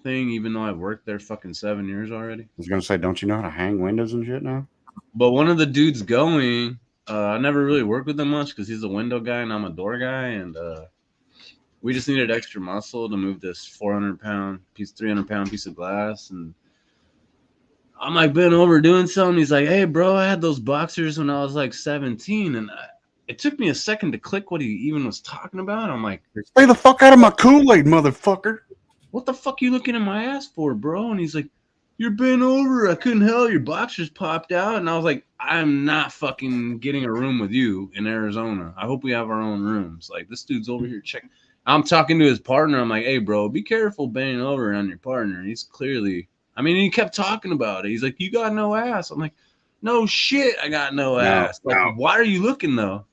thing, even though I've worked there fucking 7 years already. I was going to say, don't you know how to hang windows and shit now? But one of the dudes going, I never really worked with him much because he's a window guy and I'm a door guy. And we just needed extra muscle to move this 400-pound piece, 300-pound piece of glass. And I'm like bent over doing something. He's like, hey, bro, I had those boxers when I was like 17. And it took me a second to click what he even was talking about. I'm like, stay the fuck out of my Kool-Aid, motherfucker. What the fuck you looking at my ass for, bro? And he's like, you're bent over. I couldn't help. Your boxers popped out. And I was like, I'm not fucking getting a room with you in Arizona. I hope we have our own rooms. Like, this dude's over here checking. I'm talking to his partner. I'm like, hey, bro, be careful bending over on your partner. He's clearly, he kept talking about it. He's like, you got no ass. I'm like, no shit, I got no ass. Like, why are you looking, though?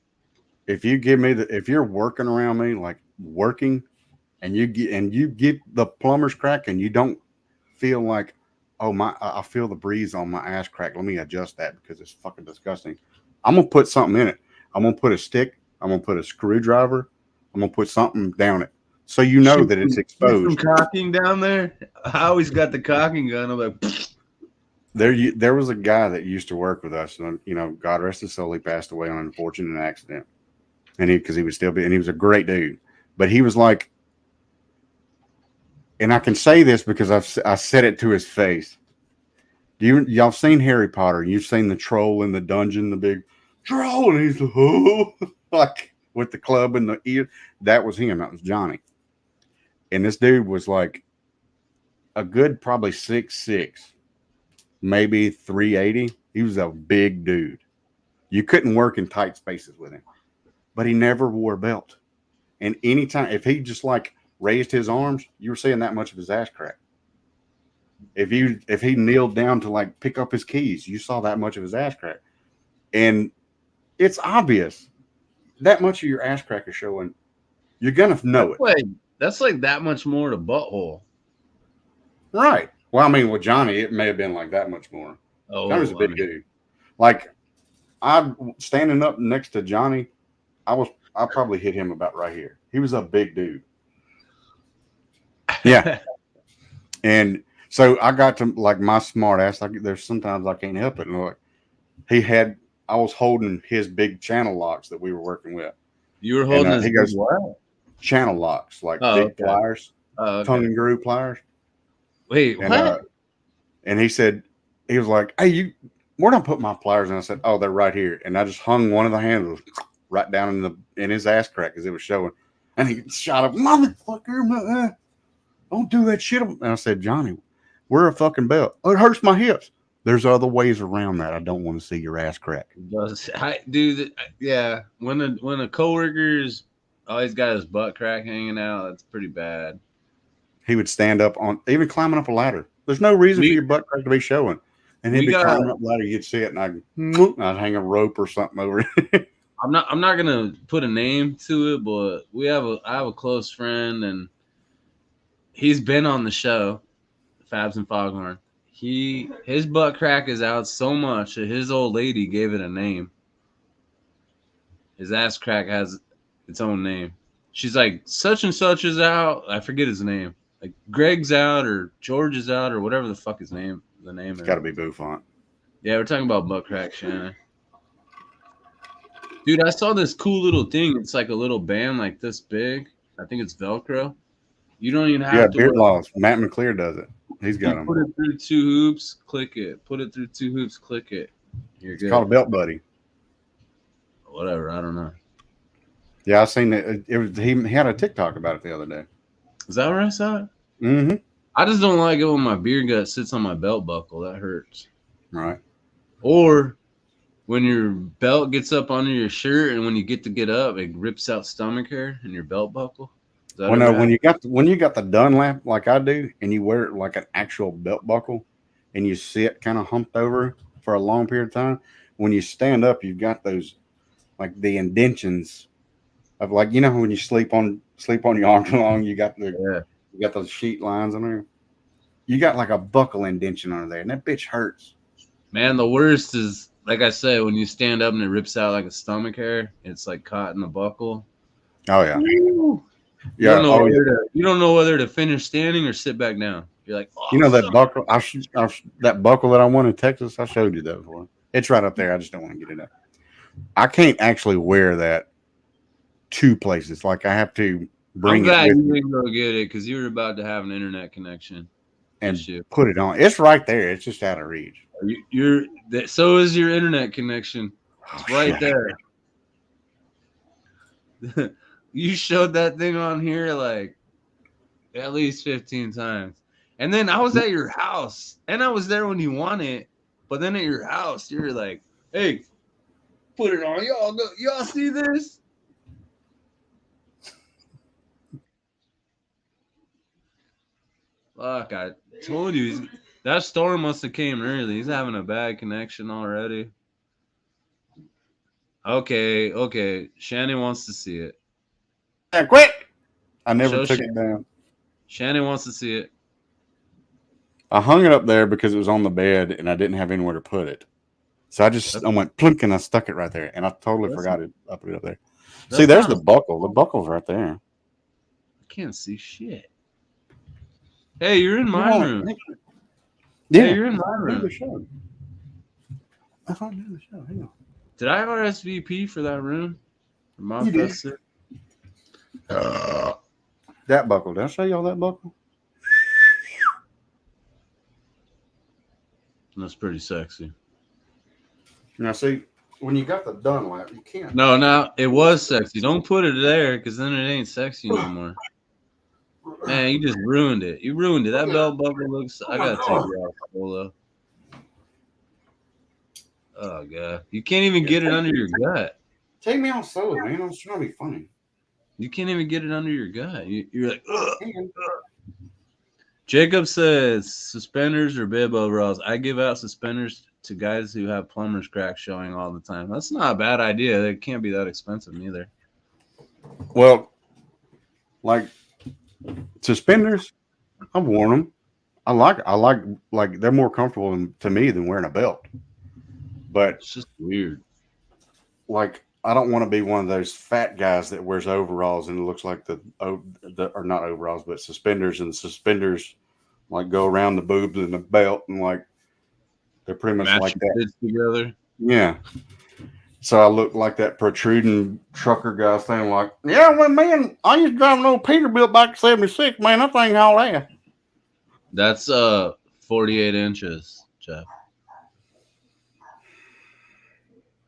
If you give me if you're working around me, like working, and you get the plumber's crack and you don't feel like, oh I feel the breeze on my ass crack. Let me adjust that because it's fucking disgusting. I'm gonna put something in it. I'm gonna put a stick. I'm gonna put a screwdriver. I'm gonna put something down it so you know that it's exposed. Some cocking down there. I always got the cocking gun. I'm like, there was a guy that used to work with us. And, God rest his soul, he passed away on an unfortunate accident, and he was a great dude, but he was like. And I can say this because I said it to his face. Y'all seen Harry Potter? You've seen the troll in the dungeon, the big troll, and he's like with the club in the ear. That was him. That was Johnny. And this dude was like a good probably 6'6", maybe 380. He was a big dude. You couldn't work in tight spaces with him, but he never wore a belt. And anytime if he just like raised his arms, you were seeing that much of his ass crack. If he kneeled down to like pick up his keys, you saw that much of his ass crack. And it's obvious that much of your ass crack is showing. You're gonna know it. That's like that much more to butthole. Right. Well, with Johnny, it may have been like that much more. Oh, Johnny's a big dude. Like I'm standing up next to Johnny, I probably hit him about right here. He was a big dude. Yeah. And so I got to like my smart ass. Like there's sometimes I can't help it. And like I was holding his big channel locks that we were working with. You were And holding his he goes, what? channel locks, like Oh, big okay. pliers, Oh, tongue okay. and groove pliers. Wait, And what? and he said, he was like, "Hey, where did I put my pliers?" And I said, "Oh, they're right here." And I just hung one of the handles right down in his ass crack because it was showing. And he shot up, "Motherfucker, don't do that shit." And I said, "Johnny, we're a fucking belt. Oh, it hurts my hips." There's other ways around that. I don't want to see your ass crack. Dude, yeah. When a coworker's always got his butt crack hanging out, that's pretty bad. He would stand up on, even climbing up a ladder. There's no reason for We- your butt crack to be showing. And he'd we be got- climbing up the ladder. You'd see it, and I'd hang a rope or something over it. I'm not gonna put a name to it, but I have a close friend, and he's been on the show, Fabs and Foghorn. His butt crack is out so much that his old lady gave it a name. His ass crack has its own name. She's like, such and such is out. I forget his name. Like Greg's out or George is out or whatever the fuck the name It's is. got to be Buffon. Yeah, we're talking about butt crack, Shannon. Dude, I saw this cool little thing. It's like a little band like this big. I think it's Velcro. You don't even have Yeah, to beard laws. Matt McClear does it. He's got You them. put it through 2 hoops, click it. Put it through 2 hoops, click it. You're It's good. called a belt buddy. Whatever, I don't know. Yeah, I seen it. It was he had a TikTok about it the other day. Is that where I saw it? Mm-hmm. I just don't like it when my beer gut sits on my belt buckle. That hurts. Right. Or when your belt gets up under your shirt and when you get up, it rips out stomach hair in your belt buckle. Well, no, when you got the Dunlap like I do, and you wear it like an actual belt buckle, and you sit kind of humped over for a long period of time, when you stand up, you've got those like the indentions of like when you sleep on your arm too long, you got those sheet lines on there. You got like a buckle indention under there, and that bitch hurts. Man, the worst is like I said, when you stand up and it rips out like a stomach hair, it's like caught in the buckle. Oh yeah. Woo! You don't know whether to finish standing or sit back down. You're like, oh, that buckle. That buckle that I won in Texas. I showed you that before. It's right up there. I just don't want to get it up. I can't actually wear that 2 places. Like I have to bring I'm glad it with you me didn't go get it because you were about to have an internet connection and issue. put it on. It's right there. It's just out of reach. So is your internet connection. It's right there. You showed that thing on here like at least 15 times. And then I was at your house and I was there when you won it. But then at your house, you're like, hey, put it on. Y'all see this? Fuck, I told you. That storm must have came early. He's having a bad connection already. Okay. Shannon wants to see it. Yeah, quick! I never Show took it down. Shannon wants to see it. I hung it up there because it was on the bed and I didn't have anywhere to put it. So I went plunk and I stuck it right there. And I totally forgot it. I put it up there. See, there's the buckle. The buckle's right there. I can't see shit. Hey, you're in my room. Yeah, hey, you're in my room. That's why I'm doing the show. Hang on. Did I RSVP for that room? You did. That buckle. Did I show y'all that buckle? That's pretty sexy. Now, see, when you got the Dunlap, you can't. No, it was sexy. Don't put it there because then it ain't sexy no more. Man, you just ruined it. You ruined it. That belt buckle looks. I gotta take you off, Polo. Oh god, you can't even get it under your gut. Take me off solo, man. I was trying to be funny. You can't even get it under your gut. You're like, ugh. Jacob says suspenders or bib overalls. I give out suspenders to guys who have plumber's crack showing all the time. That's not a bad idea. They can't be that expensive neither. Well, like suspenders, I've worn them. I like they're more comfortable to me than wearing a belt. But It's just weird. like I don't want to be one of those fat guys that wears overalls and it looks like or not overalls, but suspenders, and the suspenders like go around the boobs and the belt, and like they're pretty much Match like your that. kids together. Yeah. So I look like that protruding trucker guy saying like, yeah, well, man, I used to drive an old Peterbilt back in '76. Man, that thing all that. That's 48 inches, Jeff.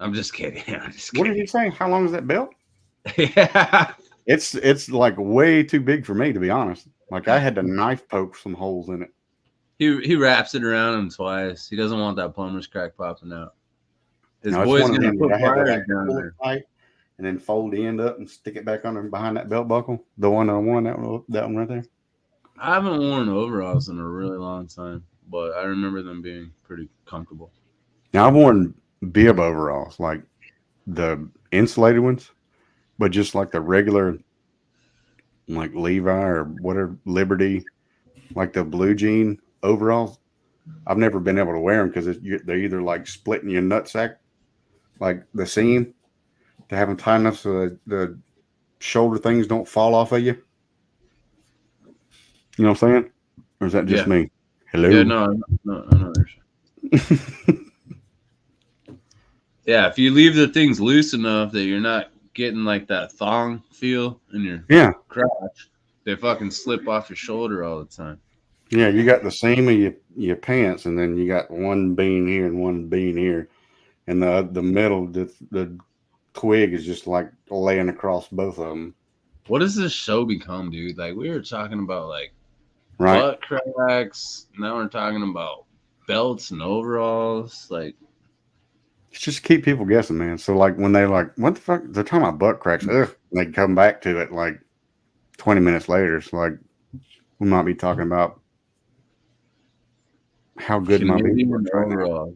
I'm just kidding. I'm just What did kidding. he say? How long is that belt? Yeah. It's like way too big for me, to be honest. Like I had to knife poke some holes in it. He wraps it around him twice. He doesn't want that plumber's crack popping out. His No, it's boy's one of gonna them put that I had to wires like down pull it there. tight and then fold the end up and stick it back under behind that belt buckle. The one that one right there. I haven't worn overalls in a really long time, but I remember them being pretty comfortable. Now I've worn bib overalls, like the insulated ones, but just like the regular, like Levi or whatever Liberty, like the blue jean overalls. I've never been able to wear them because they're either like splitting your nutsack, like the seam, to have them tight enough so the shoulder things don't fall off of you. You know what I'm saying? Or is that just Yeah. me? Hello. Yeah, no. Yeah, if you leave the things loose enough that you're not getting like that thong feel in your Yeah. crotch, they fucking slip off your shoulder all the time. Yeah, you got the seam of your pants, and then you got one bean here and one bean here, and the middle, the twig is just like laying across both of them. What does this show become, dude? Like we were talking about like Right? butt cracks. Now we're talking about belts and overalls. Like It's just keep people guessing, man. So like when they like, what the fuck? They're talking about butt cracks. Ugh. And they come back to it like 20 minutes later. It's like we might be talking about how good my bean Canadian works right now. overalls.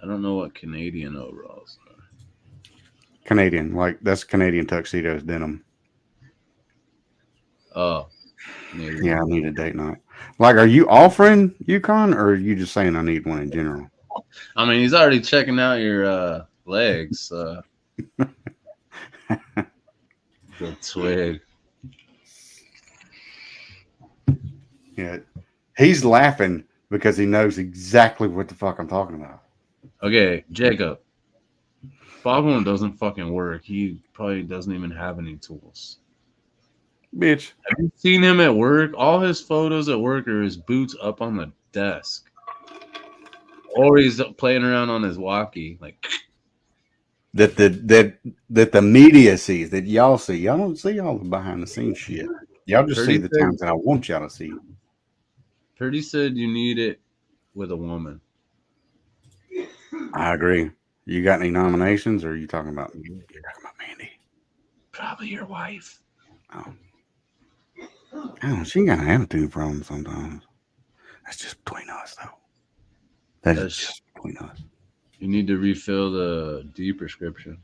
I don't know what Canadian overalls are. Canadian, like that's Canadian tuxedos denim. Oh, Canadian. Yeah, I need a date night. Like, are you offering Yukon, or are you just saying I need one in general? I mean, he's already checking out your legs. The twig. Yeah, he's laughing because he knows exactly what the fuck I'm talking about. Okay, Jacob. Foghorn doesn't fucking work. He probably doesn't even have any tools. Bitch. Have you seen him at work? All his photos at work are his boots up on the desk. Or he's playing around on his walkie. Like That the media sees, that y'all see. Y'all don't see all the behind the scenes shit. Y'all just see the times that I want y'all to see. Purdy said you need it with a woman. I agree. You got any nominations, or are you talking about Mandy? Probably your wife. Oh, she got an attitude problem sometimes. That's just between us, though. That's just between us. You need to refill the D prescription.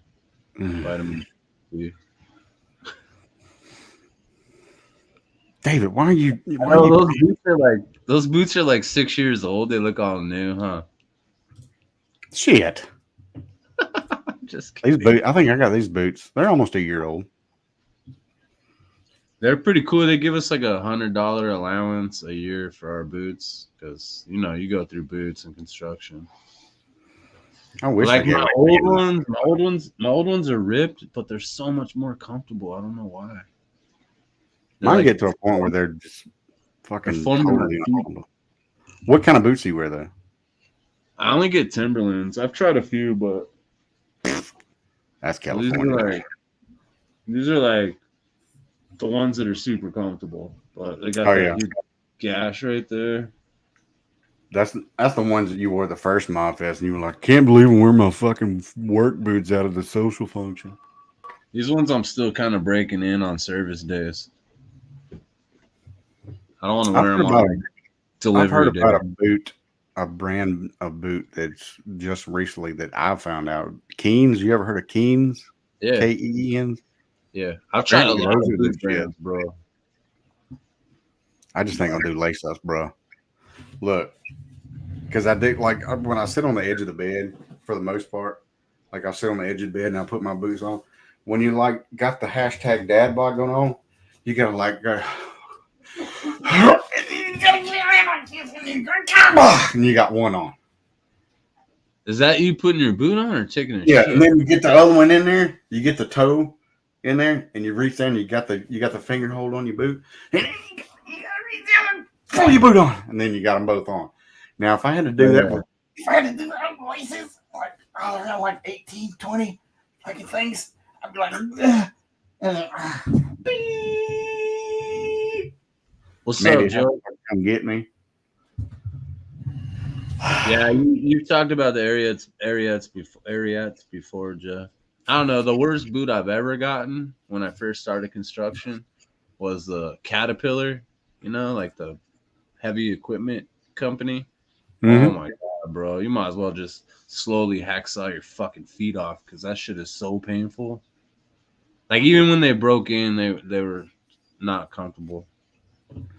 Vitamin D. David, why are you? Those boots are like 6 years old. They look all new, huh? Shit. Just kidding. These boots. I think I got these boots. They're almost a year old. They're pretty cool. They give us like $100 allowance a year for our boots because you go through boots and construction. I wish like I my old ones are ripped, but they're so much more comfortable. I don't know why. Mine get to a point where they're just fucking totally uncomfortable. What kind of boots do you wear though? I only get Timberlands. I've tried a few, but that's California. These are like the ones that are super comfortable, but they got huge gash right there. That's the ones that you wore the first Mod Fest, and you were like, "Can't believe I'm wearing my fucking work boots out of the social function." These ones I'm still kind of breaking in on service days. I don't want to wear them on delivery. I've heard about a brand of boot that's just recently that I found out. Keens, you ever heard of Keens? Yeah. Keens? Yeah. I've tried a lot of boot brands, bro. I just think I'll do lace ups, bro. Look, because I do like when I sit on the edge of the bed for the most part, like I sit on the edge of the bed and I put my boots on. When you like got the hashtag dad bod going on, you gotta like go and you got one on. Is that you putting your boot on or taking a Yeah, shit? and then you get the other one in there. You get the toe in there, and you reach there, and you got the finger hold on your boot, and then you gotta reach down and pull your boot on, and then you got them both on. Now, if I had to do that with laces, like I don't know, like 18, 20 fucking things, I'd be like, and then, beep. What's Mandy, up, Joe? come get me. Yeah, you talked about the Ariats before, Jeff. I don't know. The worst boot I've ever gotten when I first started construction was the Caterpillar. You know, like the heavy equipment company. Oh my god, bro! You might as well just slowly hacksaw your fucking feet off because that shit is so painful. Like even when they broke in, they were not comfortable.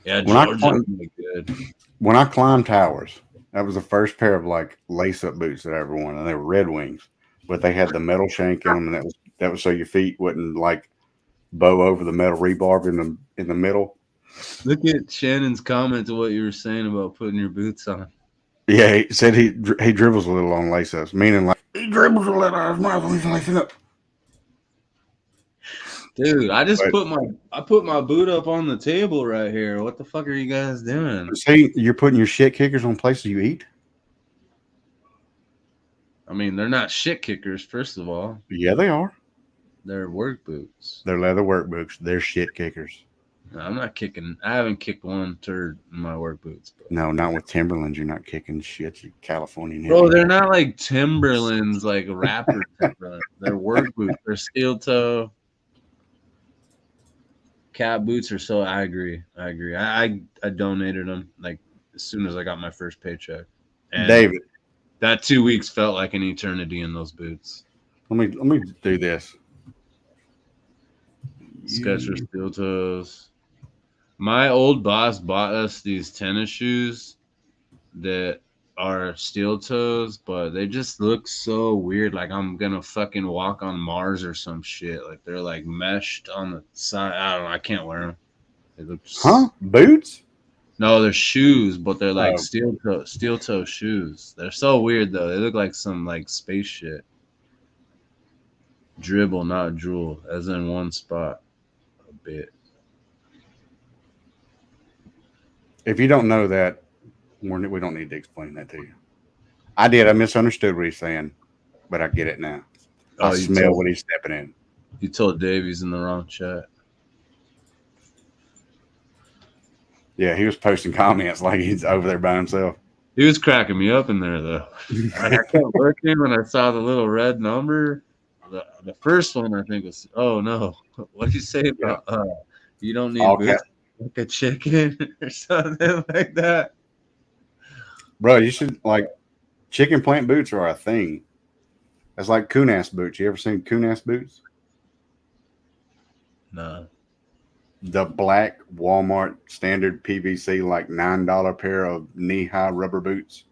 Yeah, Georgia was good. When I climbed towers, that was the first pair of like lace-up boots that I ever won, and they were Red Wings, but they had the metal shank in them, and that was so your feet wouldn't like bow over the metal rebarb in the middle. Look at Shannon's comment to what you were saying about putting your boots on. Yeah, he said he dribbles a little on lace-ups, meaning like he dribbles a little out of his mouth when he's lacing up. Dude, I put my boot up on the table right here. What the fuck are you guys doing? See, you're putting your shit kickers on places you eat. I mean, they're not shit kickers, first of all. Yeah, they are. They're work boots. They're leather work boots. They're shit kickers. No, I'm not kicking. I haven't kicked one turd in my work boots. Bro. No, not with Timberlands. You're not kicking shit, you Californian. Bro, they're not like Timberlands, like rapper Timberlands. They're work boots. They're steel toe. Cat boots are so. I agree. I donated them like as soon as I got my first paycheck. And David, that 2 weeks felt like an eternity in those boots. let me do this. Skechers steel toes. My old boss bought us these tennis shoes that are steel toes, but they just look so weird. Like I'm gonna fucking walk on Mars or some shit. Like they're like meshed on the side. I don't know. I can't wear them. They look Boots? No, they're shoes, but they're like Oh. steel toe shoes. They're so weird though. They look like some like space shit. Dribble, not drool, as in one spot. A bit. If you don't know that, we don't need to explain that to you. I did. I misunderstood what he's saying, but I get it now. I smell what he's stepping in. You told Dave he's in the wrong chat. Yeah, he was posting comments like he's over there by himself. He was cracking me up in there, though. I kept looking when I saw the little red number. The first one, I think, was, oh, no. What did you say about you don't need boots like a chicken or something like that? Bro, you should, like, chicken plant boots are a thing. That's like coon-ass boots. You ever seen coon-ass boots? No. The black Walmart standard PVC, like $9 pair of knee-high rubber boots.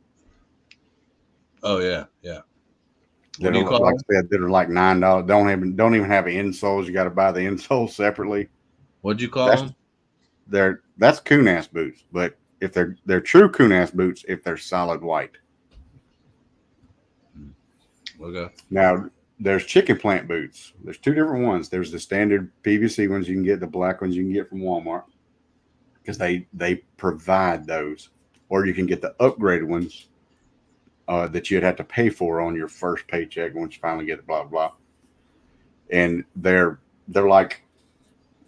Oh, yeah, yeah. What do you call them? Like I said, that are like $9. Don't even have insoles. You got to buy the insoles separately. What'd you call them? That's coon-ass boots, but if they're true coon-ass boots, if they're solid white. Okay. Now, there's chicken plant boots. There's two different ones. There's the standard PVC ones you can get, the black ones you can get from Walmart, because they provide those. Or you can get the upgraded ones that you'd have to pay for on your first paycheck once you finally get it, blah, blah. And they're like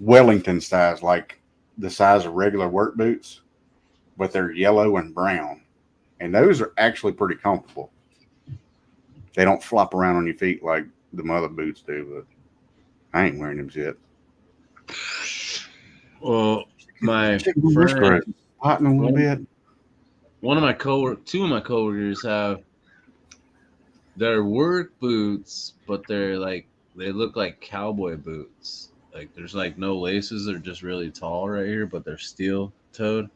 Wellington size, like the size of regular work boots, but they're yellow and brown. And those are actually pretty comfortable. They don't flop around on your feet like the mother boots do, but I ain't wearing them yet. Well, my friend, hotting a little bit. Two of my coworkers have their work boots, but they look like cowboy boots. Like there's like no laces, they're just really tall right here, but they're steel toed.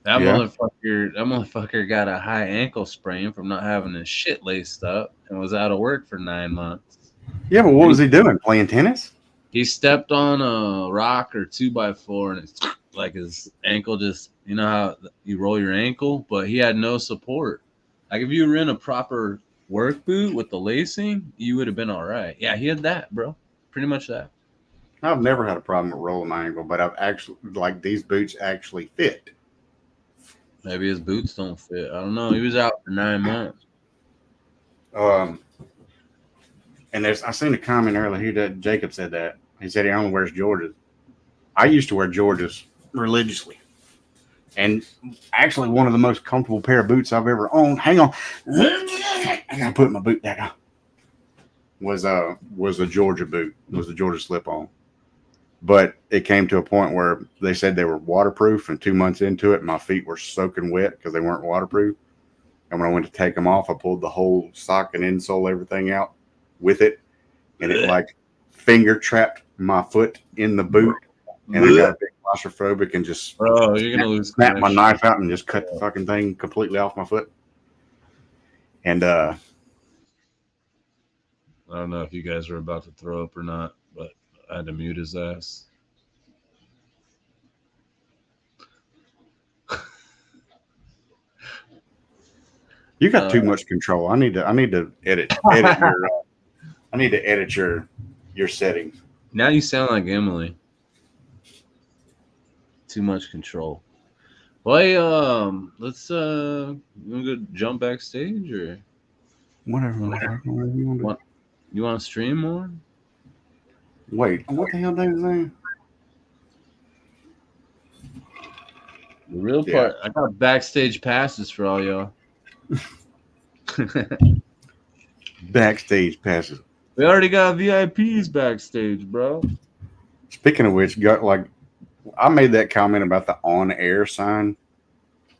That motherfucker got a high ankle sprain from not having his shit laced up and was out of work for 9 months. Yeah, but what was he doing? Playing tennis? He stepped on a rock or 2x4 and it like his ankle just, you know how you roll your ankle, but he had no support. Like if you were in a proper work boot with the lacing, you would have been all right. Yeah, he had that, bro. Pretty much that. I've never had a problem with rolling my ankle, but I've actually like these boots actually fit. Maybe his boots don't fit. I don't know. He was out for 9 months. And I seen a comment earlier that Jacob said that. He said he only wears Georges. I used to wear Georges religiously. And actually one of the most comfortable pair of boots I've ever owned. Hang on. I gotta put my boot back on. Was a Georgia boot. Was a Georgia slip on. But it came to a point where they said they were waterproof, and 2 months into it, my feet were soaking wet because they weren't waterproof. And when I went to take them off, I pulled the whole sock and insole, everything out with it, and it like finger trapped my foot in the boot, and I got a bit claustrophobic and just you're gonna lose. Snap my knife out and just cut the fucking thing completely off my foot. And I don't know if you guys were about to throw up or not, but I had to mute his ass. you got too much control. I need to edit your I need to edit your settings. Now you sound like Emily. Too much control. Well, hey, let's you wanna go jump backstage or Whatever you want to do. you want to stream more? Wait, what the hell they was saying? The real part, I got backstage passes for all y'all. Backstage passes. We already got VIPs backstage, bro. Speaking of which, I made that comment about the on-air sign.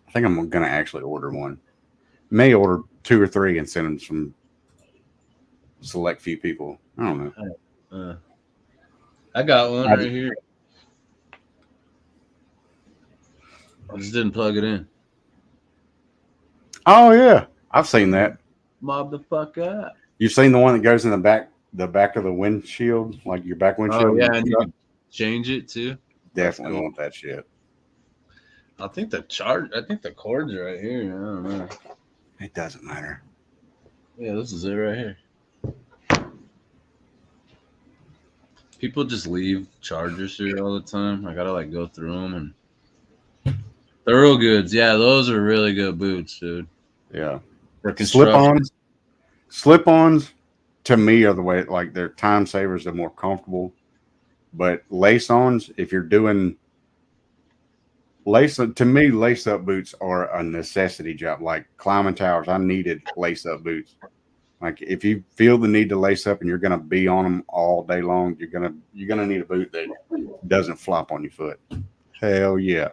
I think I'm gonna actually order one. May order 2 or 3 and send them some select few people. I don't know. I got one right here. I just didn't plug it in. Oh yeah, I've seen that. Mob the fuck up. You've seen the one that goes in the back of the windshield, like your back windshield. Oh yeah, and you can change it too. Definitely want that shit. I think the cord's right here. I don't know. It doesn't matter. Yeah, this is it right here. People just leave chargers here all the time. I gotta like go through them, and they're real goods. Yeah, those are really good boots, dude. Yeah. For construction. Slip-ons to me are the way, like, they're time savers. They're more comfortable. But lace-ons, if you're doing to me, lace-up boots are a necessity job. Like climbing towers, I needed lace-up boots. Like if you feel the need to lace up and you're gonna be on them all day long, you're gonna need a boot that doesn't flop on your foot. Hell yeah.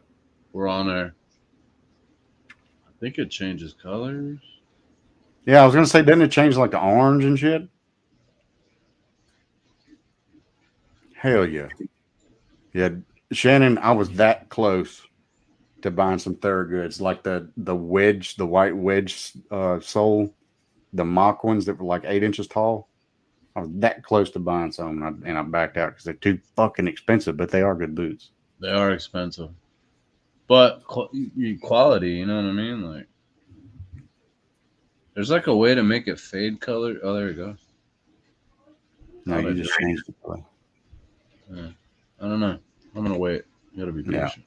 We're on there. I think it changes colors. Yeah, I was gonna say, doesn't it change like the orange and shit? Hell yeah. Yeah, Shannon, I was that close to buying some Thorogoods, like the white wedge sole, the mock ones that were like 8 inches tall. I was that close to buying some, and I backed out because they're too fucking expensive, but they are good boots. They are expensive, but quality. You know what I mean? Like, there's like a way to make it fade color. Oh, there we go. No, you just changed the color. Yeah. I don't know. I'm gonna wait. You gotta be patient.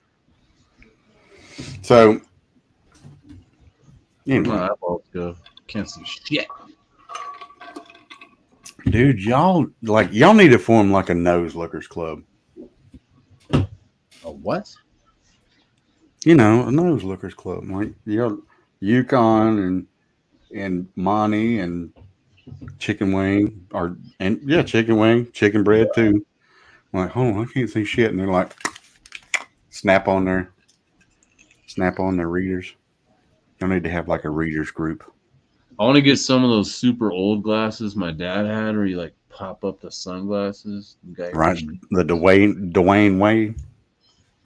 Yeah. So, anyway. My eyeballs go. Can't see shit. Dude, y'all need to form like a nose lookers club. A what? You know, a nose lookers club. Like you're Yukon and Monty and Chicken Wing Chicken Wing, Chicken Bread too. I'm like, hold on, I can't see shit, and they're like, snap on their readers. Y'all need to have like a readers group. I want to get some of those super old glasses my dad had, where you like pop up the sunglasses. Right, the Dwayne Wade.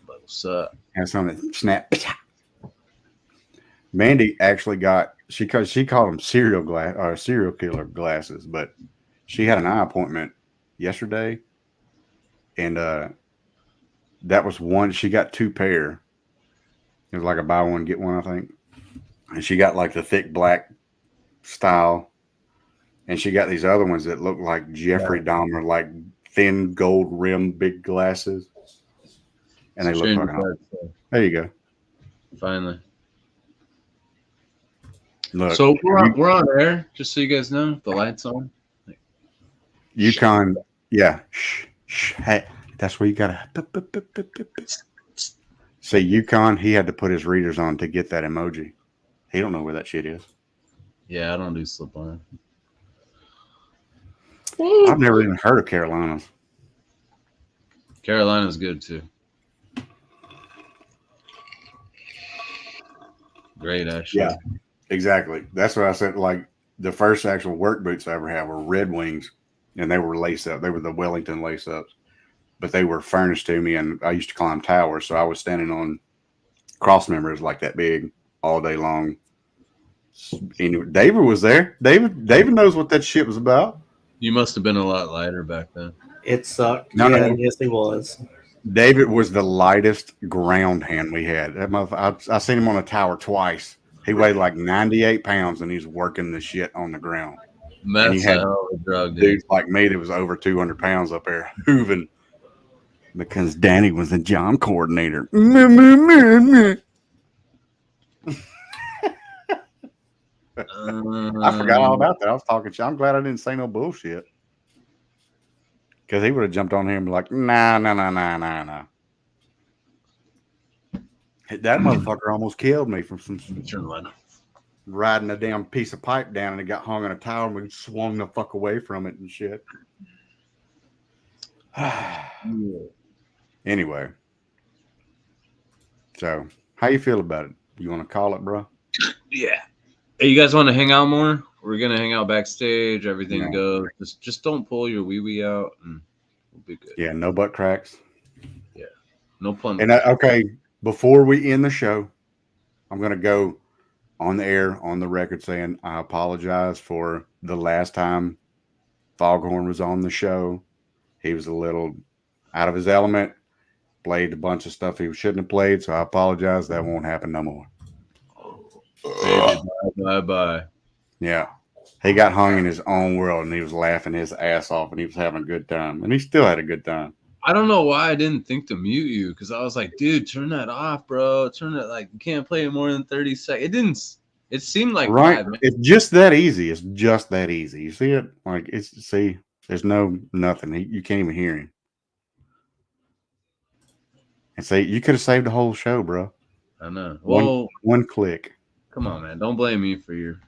What's up? Have something that snap. Mandy actually got she called them serial killer glasses, but she had an eye appointment yesterday, and that was one. She got 2 pair. It was like a buy one get one, I think. And she got like the thick black style, and she got these other ones that look like Jeffrey Dahmer, like thin gold rim, big glasses, and they look Stranger fucking awesome. Things, There you go. finally. Look, So we're on air, just so you guys know. The lights on. Yukon, yeah. Shh, hey, that's where you gotta. Say Yukon, he had to put his readers on to get that emoji. He don't know where that shit is. Yeah, I don't do slip on. I've never even heard of Carolinas. Carolina's good too. Great, actually. Yeah, exactly. That's what I said. Like the first actual work boots I ever had were Red Wings, and they were lace up. They were the Wellington lace ups, but they were furnished to me, and I used to climb towers, so I was standing on cross members like that big all day long. And David was there. David knows what that shit was about. You must have been a lot lighter back then. It sucked. No, yeah, no. yes, he was. David was the lightest ground hand we had. That I seen him on a tower twice. He weighed like 98 pounds, and he's working the shit on the ground. Meth's you had a hell of a drug, dude. Dudes like me that was over 200 pounds up there hooving because Danny was the John coordinator. I forgot all about that. I was talking shit. I'm glad I didn't say no bullshit. Because he would have jumped on him and be like, nah. That motherfucker almost killed me from some riding a damn piece of pipe down, and it got hung on a tower, and we swung the fuck away from it and shit. Anyway. So, how you feel about it? You want to call it, bro? Yeah. Hey, you guys want to hang out more? We're gonna hang out backstage. Everything Yeah. goes. Just don't pull your wee out, and we'll be good. Yeah, no butt cracks. Yeah, no pun. And okay, before we end the show, I'm gonna go on the air, on the record, saying I apologize for the last time Foghorn was on the show. He was a little out of his element, played a bunch of stuff he shouldn't have played, so I apologize. That won't happen no more. Baby, bye. Yeah. He got hung in his own world, and he was laughing his ass off, and he was having a good time. And he still had a good time. I don't know why I didn't think to mute you, because I was like, dude, turn that off, bro. Turn it, like, you can't play it more than 30 seconds. It didn't. It seemed like right. 5 minutes. It's just that easy. It's just that easy. You see it? Like, there's nothing. You can't even hear him. And say, you could have saved the whole show, bro. I know. Well, one click. Come on, man. Don't blame me for your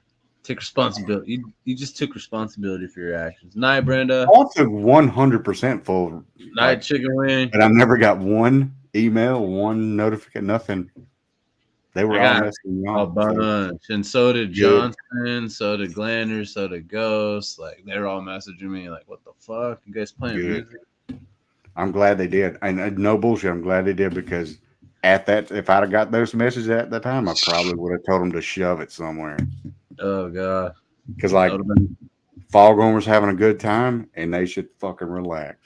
take responsibility. You just took responsibility for your actions. Night, Brenda. I took 100% full. Night, chicken wing. But I never got one email, one notification, nothing. They were all messing me a up. bunch. And so did Johnson, so did Glander, so did Ghost. Like, they're all messaging me like, what the fuck? You guys playing music? I'm glad they did. And no bullshit, I'm glad they did, because at that, if I'd have got those messages at that time, I probably would have told them to shove it somewhere. Oh, God. Because, like, Foghorn was having a good time, and they should fucking relax.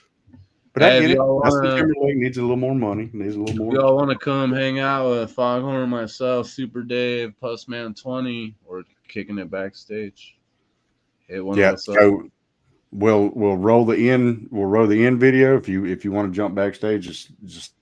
But I get it. Justin Timberlake needs a little more money. Needs a little more. Y'all want to come hang out with Foghorn, myself, Super Dave, Postman 20, or kicking it backstage? Hit one of us so we'll roll the end. We'll roll the end video. If you want to jump backstage, just